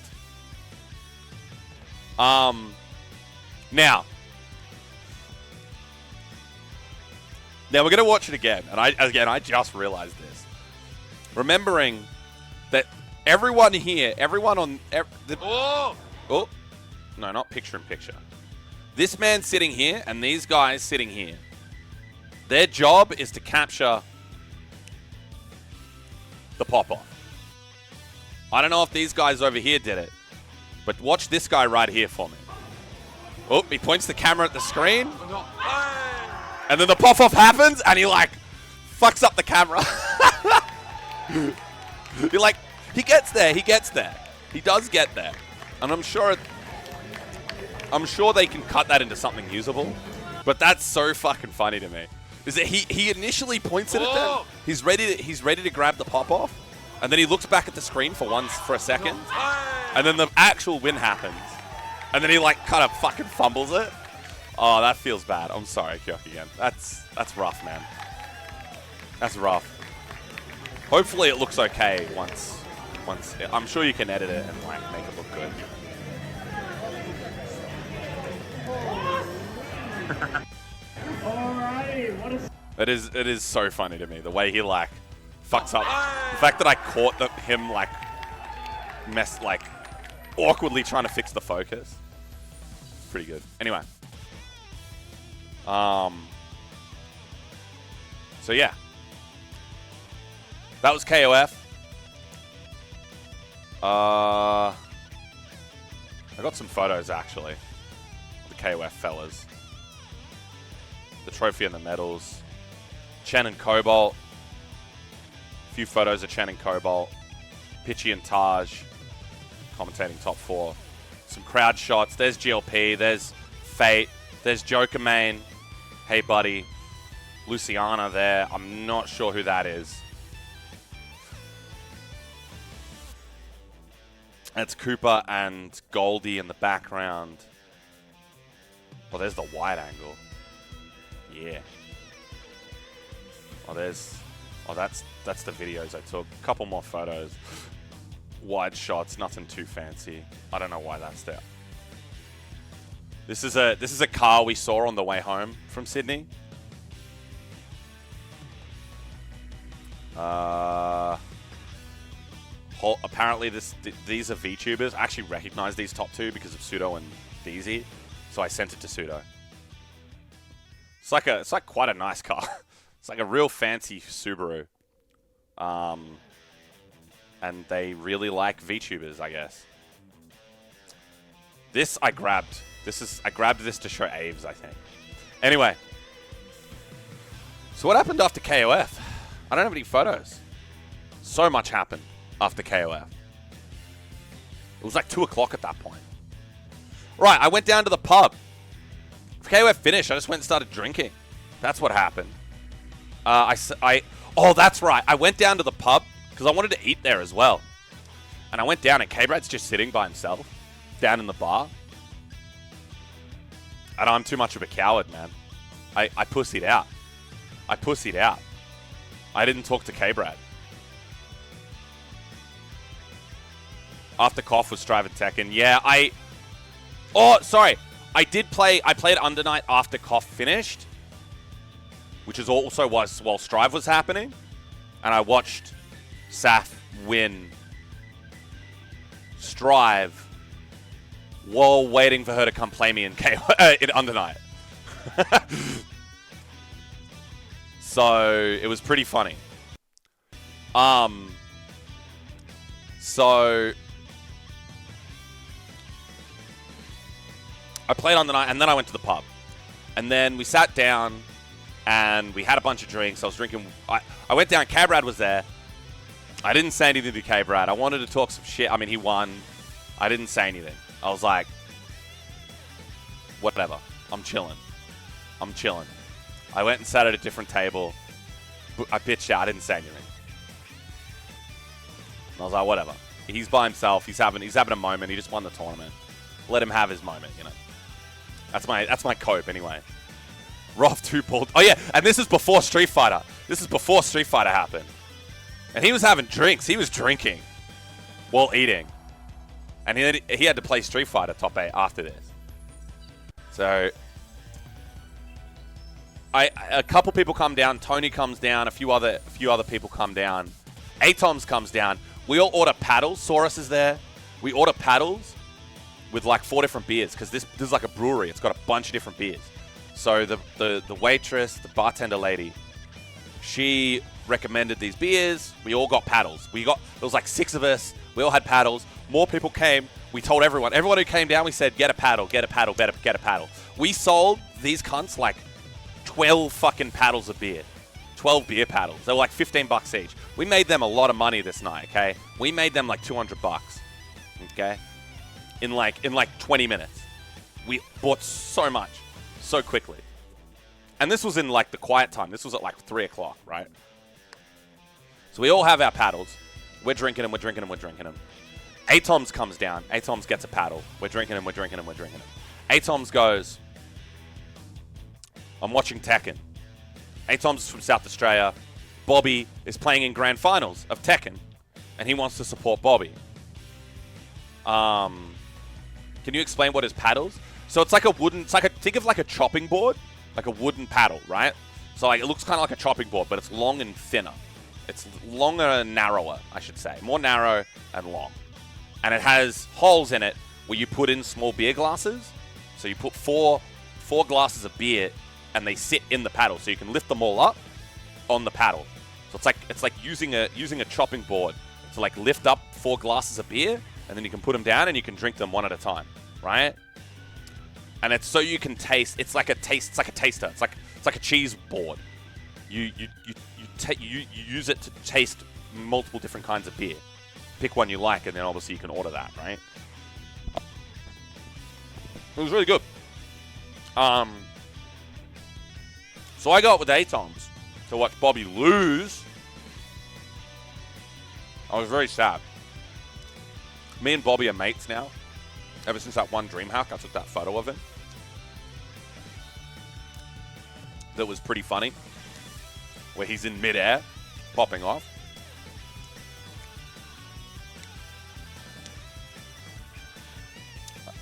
Now we're going to watch it again. And I just realized this. Remembering that everyone here, no, not picture in picture. This man sitting here and these guys sitting here, their job is to capture the pop-off. I don't know if these guys over here did it, but watch this guy right here for me. Oh, he points the camera at the screen. And then the pop-off happens, and he, like, fucks up the camera. You're like, he gets there. He does get there. And I'm sure they can cut that into something usable. But that's so fucking funny to me. Is that he initially points it at them. He's ready to grab the pop-off. And then he looks back at the screen for a second. And then the actual win happens. And then he, like, kind of fucking fumbles it. Oh, that feels bad. I'm sorry, Kyokugen. That's rough, man. That's rough. Hopefully it looks okay once. I'm sure you can edit it and, like, make it look good. Alrighty, what a It is so funny to me the way he, like, fucks up. The fact that I caught him, like, awkwardly trying to fix the focus. Pretty good. Anyway. So yeah. That was KOF. I got some photos actually. Of the KOF fellas. The trophy and the medals. Chen and Cobalt. A few photos of Chen and Cobalt. Pitchy and Taj commentating top 4. Some crowd shots. There's GLP. There's Fate. There's Joker Main. Hey buddy. Luciana there. I'm not sure who that is. That's Cooper and Goldie in the background. Oh, there's the wide angle. Yeah. Oh, that's the videos I took. A couple more photos. Wide shots, nothing too fancy. I don't know why that's there. This is a car we saw on the way home from Sydney. Apparently these are VTubers. I actually recognize these top 2 because of Pseudo and DZ, so I sent it to Pseudo. It's like quite a nice car. It's like a real fancy Subaru. And they really like VTubers, I guess. This I grabbed. I grabbed this to show Aves, I think. Anyway. So what happened after KOF? I don't have any photos. So much happened after KOF. It was like 2 o'clock at that point. Right, I went down to the pub. KOF finished, I just went and started drinking. That's what happened. Oh, that's right. I went down to the pub because I wanted to eat there as well. And I went down and K-Brad's just sitting by himself down in the bar. And I'm too much of a coward, man. I pussied out. I didn't talk to K-Brad. After Koff was Strive and Tekken. Yeah, Oh, sorry. I played Under Night after Koff finished. Which is also while Strive was happening. And I watched Saf win Strive while waiting for her to come play me in Under Night. So it was pretty funny. So I played on the night, and then I went to the pub. And then we sat down, and we had a bunch of drinks. I was drinking. I went down. K-Brad was there. I didn't say anything to K-Brad. I wanted to talk some shit. I mean, he won. I didn't say anything. I was like, whatever. I'm chilling. I went and sat at a different table. I bitched out. I didn't say anything. And I was like, whatever. He's by himself. He's having a moment. He just won the tournament. Let him have his moment, you know. That's my cope anyway. Roth 2 pulled. Oh yeah, and this is before Street Fighter. This is before Street Fighter happened. And he was having drinks. He was drinking while eating. And he had to play Street Fighter top 8 after this. So a couple people come down. Tony comes down. A few other people come down. Atoms comes down. We all order paddles. Saurus is there. We order paddles with like 4 different beers because this is like a brewery. It's got a bunch of different beers. So the waitress, the bartender lady, she recommended these beers. We all got paddles. There was like 6 of us. We all had paddles. More people came. We told everyone. Everyone who came down, we said, get a paddle, get a paddle, get a paddle. We sold these cunts like 12 fucking paddles of beer. 12 beer paddles. They were like $15 each. We made them a lot of money this night, okay? We made them like $200, okay? In like 20 minutes. We bought so much, so quickly. And this was in like the quiet time. This was at like 3 o'clock, right? So we all have our paddles. We're drinking them, we're drinking them, we're drinking them. Atoms comes down. Atoms gets a paddle. We're drinking them, we're drinking them, we're drinking them. Atoms goes, I'm watching Tekken. Atoms is from South Australia. Bobby is playing in grand finals of Tekken. And he wants to support Bobby. Can you explain what is paddles? So it's like a wooden, think of like a chopping board. Like a wooden paddle, right? So like it looks kind of like a chopping board, but it's long and thinner. It's longer and narrower, I should say. More narrow and long. And it has holes in it where you put in small beer glasses. So you put four glasses of beer and they sit in the paddle. So you can lift them all up on the paddle. So it's like using a chopping board to like lift up 4 glasses of beer and then you can put them down and you can drink them one at a time, right? And it's so you can taste. It's like a taster. It's like a cheese board. You use it to taste multiple different kinds of beer. Pick one you like, and then obviously you can order that, right? It was really good. So I got with Atoms to watch Bobby lose. I was very sad. Me and Bobby are mates now. Ever since that one DreamHack, I took that photo of him. That was pretty funny. Where he's in midair, popping off.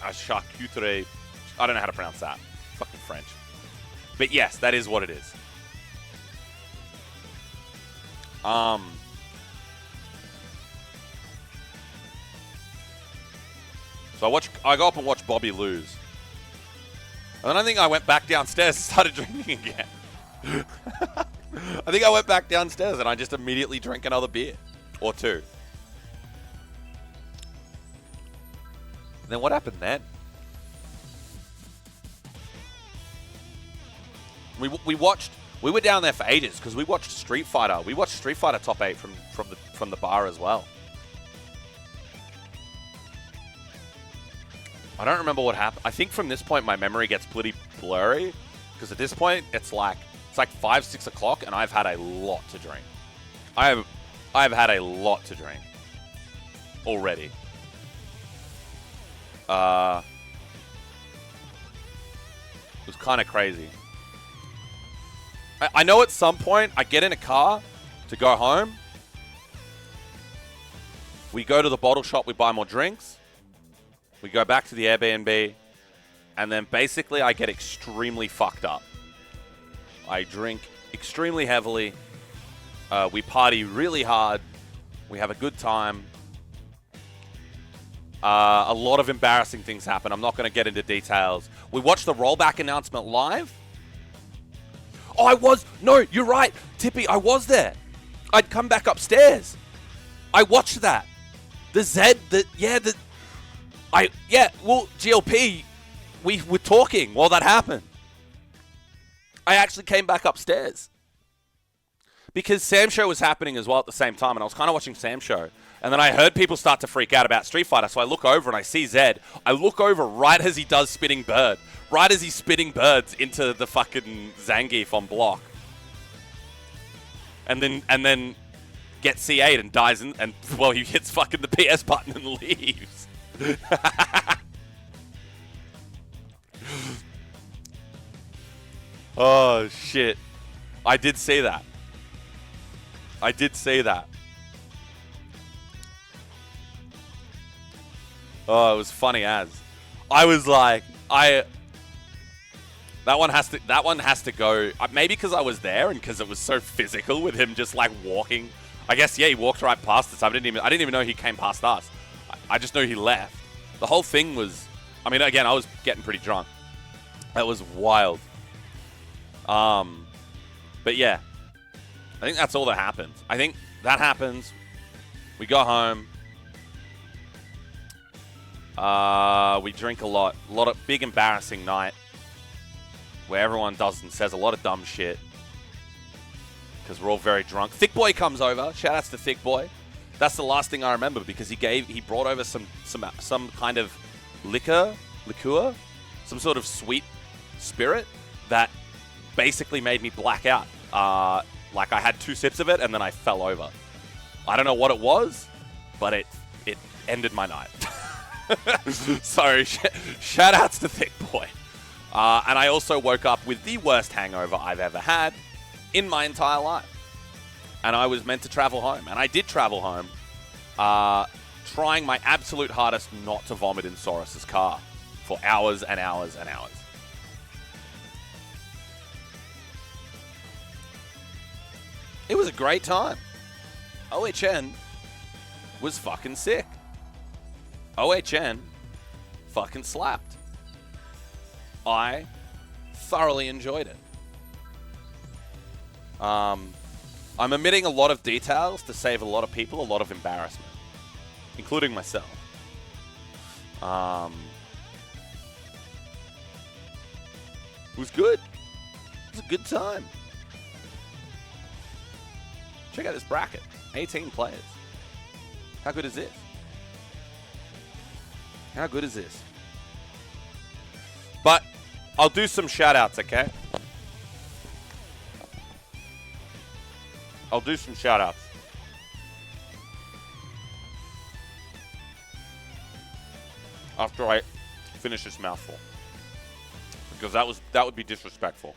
A charcuterie. I don't know how to pronounce that. Fucking French. But yes, that is what it is. So I go up and watch Bobby lose. And then I think I went back downstairs and started drinking again. I think I went back downstairs and I just immediately drank another beer. Or two. And then what happened then? We were down there for ages because we watched Street Fighter. We watched Street Fighter Top 8 from the bar as well. I don't remember what happened. I think from this point my memory gets pretty blurry because at this point it's like 5, 6 o'clock and I've had a lot to drink. I've had a lot to drink already. It was kind of crazy. I know at some point I get in a car to go home. We go to the bottle shop, we buy more drinks. We go back to the Airbnb. And then basically I get extremely fucked up. I drink extremely heavily. We party really hard. We have a good time. A lot of embarrassing things happen. I'm not going to get into details. We watched the rollback announcement live. Oh, no, you're right. Tippy, I was there. I'd come back upstairs. I watched that. GLP, we were talking while that happened. I actually came back upstairs. Because Sam's show was happening as well at the same time, and I was kind of watching Sam's show. And then I heard people start to freak out about Street Fighter, so I look over and I see Zed. I look over right as he does Spitting Bird. Right as he's spitting birds into the fucking Zangief on block. And then gets C8 and dies, he hits fucking the PS button and leaves. Oh, shit. I did say that. Oh, it was funny as. I was like, that one has to go. Maybe because I was there and because it was so physical with him just like walking. I guess, yeah, he walked right past us. I didn't even know he came past us. I just know he left. The whole thing was, again, I was getting pretty drunk. That was wild. But yeah, I think that's all that happened. I think that happens. We go home. We drink a lot of big embarrassing night where everyone does and says a lot of dumb shit because we're all very drunk. Thick Boy comes over. Shout outs to Thick Boy. That's the last thing I remember because he brought over some kind of liqueur, some sort of sweet spirit that basically made me black out. Like I had 2 sips of it and then I fell over. I don't know what it was, but it ended my night. So shout outs to Thick Boy. And I also woke up with the worst hangover I've ever had in my entire life. And I was meant to travel home. And I did travel home, trying my absolute hardest not to vomit in Saurus's car for hours and hours and hours. It was a great time. OHN was fucking sick. OHN fucking slapped. I thoroughly enjoyed it. I'm omitting a lot of details to save a lot of people a lot of embarrassment, including myself. It was good. It was a good time. Check out this bracket. 18 players. How good is this? How good is this? But I'll do some shout-outs, okay? I'll do some shout-outs. After I finish this mouthful. Because that would be disrespectful.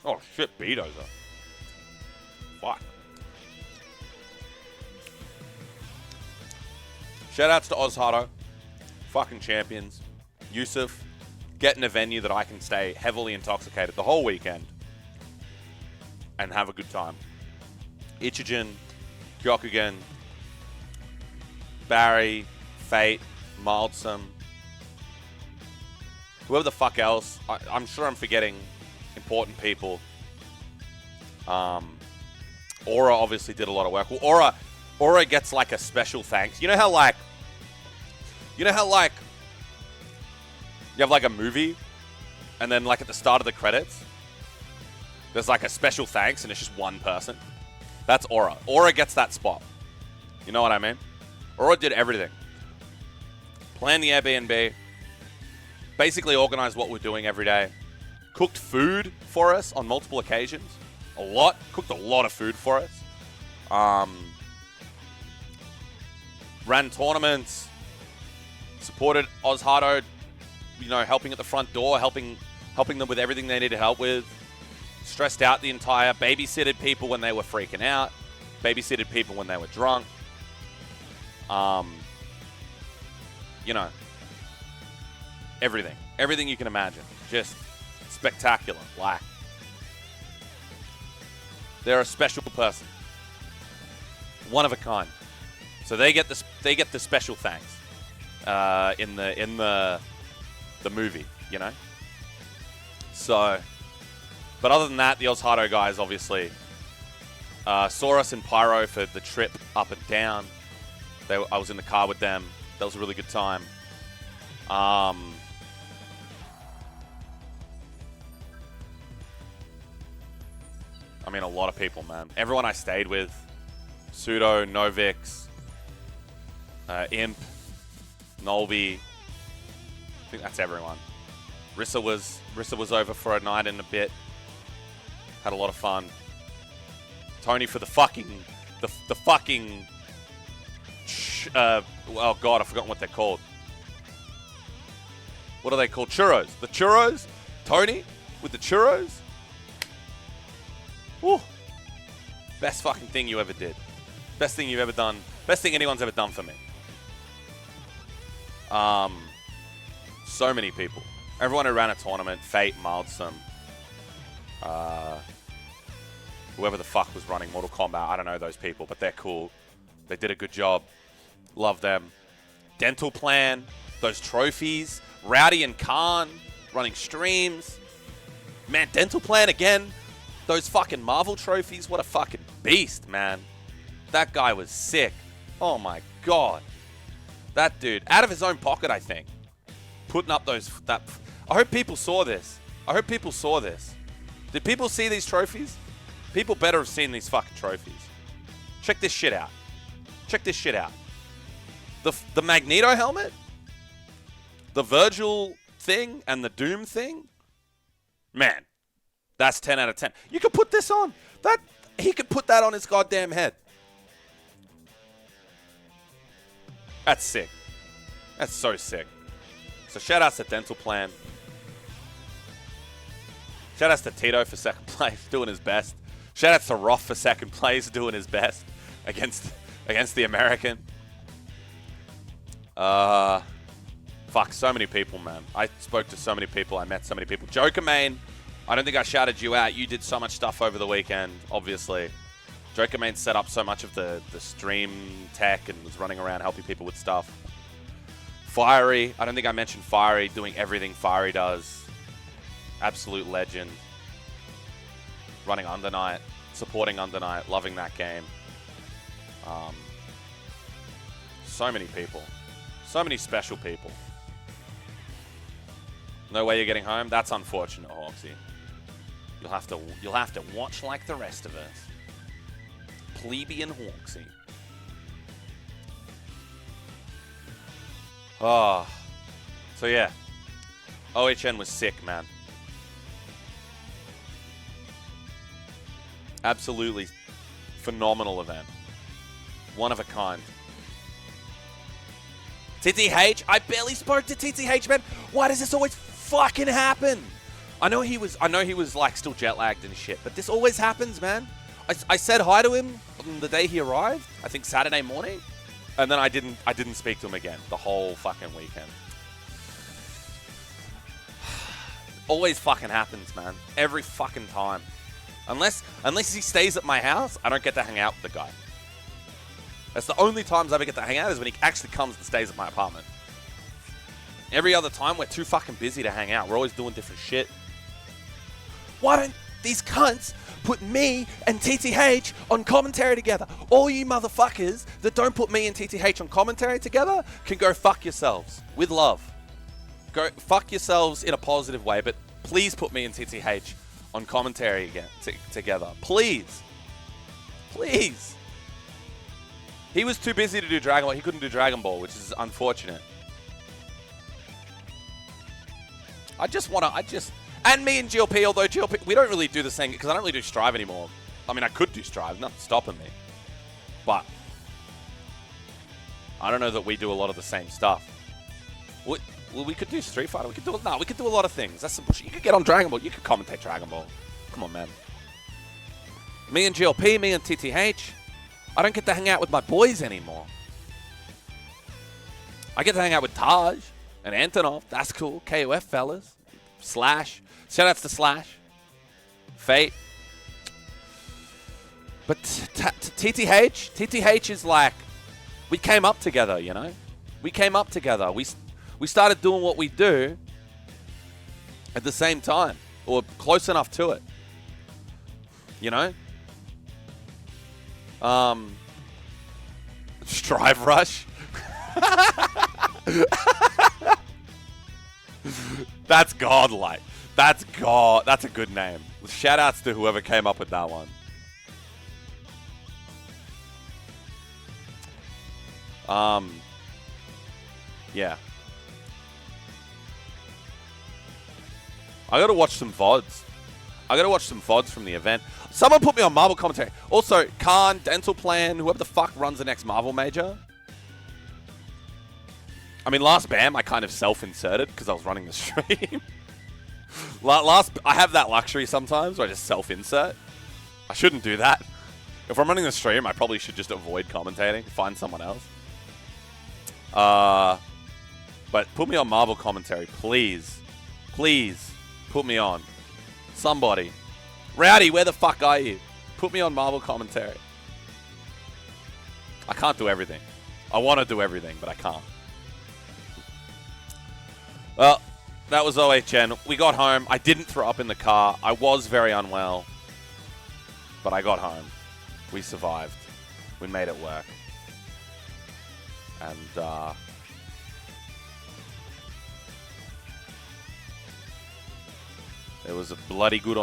Oh shit, Beato's up. Fuck. Shoutouts to Ozhardo. Fucking champions. Yusuf. Getting a venue that I can stay heavily intoxicated the whole weekend. And have a good time. Ichigen. Gyokugen. Barry. Fate. Mildsome. whoever the fuck else. I'm sure I'm forgetting important people. Aura obviously did a lot of work. Well, Aura gets like a special thanks. You know how like you have like a movie and then like at the start of the credits there's like a special thanks and it's just one person? That's Aura. Aura gets that spot. You know what I mean? Aura did everything. Planned the Airbnb. Basically organized what we're doing every day. Cooked food for us on multiple occasions. A lot. Cooked a lot of food for us. Ran tournaments. Supported Ozhardo, you know, helping at the front door, helping them with everything they needed help with. Stressed out the entire, babysitted people when they were freaking out. Babysitted people when they were drunk. You know, everything. Everything you can imagine. Just spectacular. Like, they're a special person. One of a kind. So they get the special thanks in the movie, you know? So, but other than that, the Ozhardo guys obviously saw us in Pyro for the trip up and down. I was in the car with them. That was a really good time. I mean, a lot of people, man. Everyone I stayed with. Pseudo, Novix, Imp, Nolby. I think that's everyone. Rissa was over for a night and a bit. Had a lot of fun. Tony for the fucking oh god, I've forgotten what they're called. What are they called? Churros. The churros. Tony with the churros. Woo. Best fucking thing you ever did. Best thing you've ever done. Best thing anyone's ever done for me. So many people. Everyone who ran a tournament. Fate, Mildsome. Whoever the fuck was running Mortal Kombat. I don't know those people, but they're cool. They did a good job. Love them. Dental Plan. Those trophies. Rowdy and Khan running streams. Man, Dental Plan again. Those fucking Marvel trophies. What a fucking beast, man. That guy was sick. Oh my god. That dude, out of his own pocket, I think. Putting up those... I hope people saw this. I hope people saw this. Did people see these trophies? People better have seen these fucking trophies. Check this shit out. Check this shit out. The Magneto helmet, the Virgil thing, and the Doom thing. Man, that's 10 out of 10. You could put this on. He could put that on his goddamn head. That's sick. That's so sick. So shout outs to Dental Plan. Shout outs to Tito for second place, doing his best. Shout outs to Roth for second place, doing his best against the American. Fuck, so many people, man. I spoke to so many people. I met so many people. Joker Main, I don't think I shouted you out. You did so much stuff over the weekend, obviously. Joker Main set up so much of the stream tech and was running around helping people with stuff. Fiery, I don't think I mentioned Fiery, doing everything Fiery does. Absolute legend. Running Under Night, supporting Under Night, loving that game. So many people. So many special people. No way you're getting home? That's unfortunate, Hawksy. You'll have to watch like the rest of us. Plebeian Hawksy. Oh. So yeah. OHN was sick, man. Absolutely phenomenal event. One of a kind. TTH, I barely spoke to TTH, man. Why does this always fucking happen? I know he was like still jet lagged and shit, but this always happens, man. I said hi to him on the day he arrived, I think Saturday morning, and then I didn't speak to him again the whole fucking weekend. Always fucking happens, man. Every fucking time. Unless he stays at my house, I don't get to hang out with the guy. That's the only times I ever get to hang out is when he actually comes and stays at my apartment. Every other time, we're too fucking busy to hang out. We're always doing different shit. Why don't these cunts put me and TTH on commentary together? All you motherfuckers that don't put me and TTH on commentary together can go fuck yourselves. With love. Go fuck yourselves in a positive way, but please put me and TTH on commentary again together. Please. Please. He was too busy to do Dragon Ball. He couldn't do Dragon Ball, which is unfortunate. And me and GLP, although GLP, we don't really do the same, because I don't really do Strive anymore. I mean, I could do Strive, nothing's stopping me. But I don't know that we do a lot of the same stuff. We could do Street Fighter. We could do a lot of things. That's some bullshit. You could get on Dragon Ball. You could commentate Dragon Ball. Come on, man. Me and GLP, me and TTH. I don't get to hang out with my boys anymore. I get to hang out with Taj and Antonov. That's cool. KOF fellas. Slash. Shoutouts to Slash. Fate. But TTH is like, we came up together, you know? We came up together. We started doing what we do at the same time, or close enough to it. You know? Strive Rush. That's godlike. That's a good name. Shout outs to whoever came up with that one. Yeah. I gotta watch some VODs. I gotta watch some VODs from the event. Someone put me on Marvel commentary. Also, Khan, Dental Plan, whoever the fuck runs the next Marvel major. I mean, last BAM, I kind of self-inserted because I was running the stream. I have that luxury sometimes where I just self-insert. I shouldn't do that. If I'm running the stream, I probably should just avoid commentating. Find someone else. But put me on Marvel commentary, please. Please, put me on. Somebody. Rowdy, where the fuck are you? Put me on Marvel commentary. I can't do everything. I want to do everything, but I can't. Well, that was OHN. We got home. I didn't throw up in the car. I was very unwell. But I got home. We survived. We made it work. And, it was a bloody good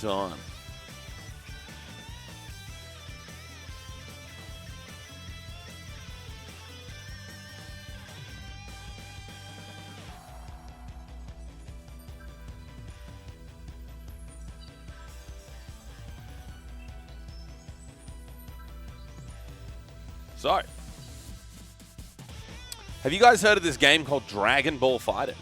time. So, have you guys heard of this game called Dragon Ball FighterZ?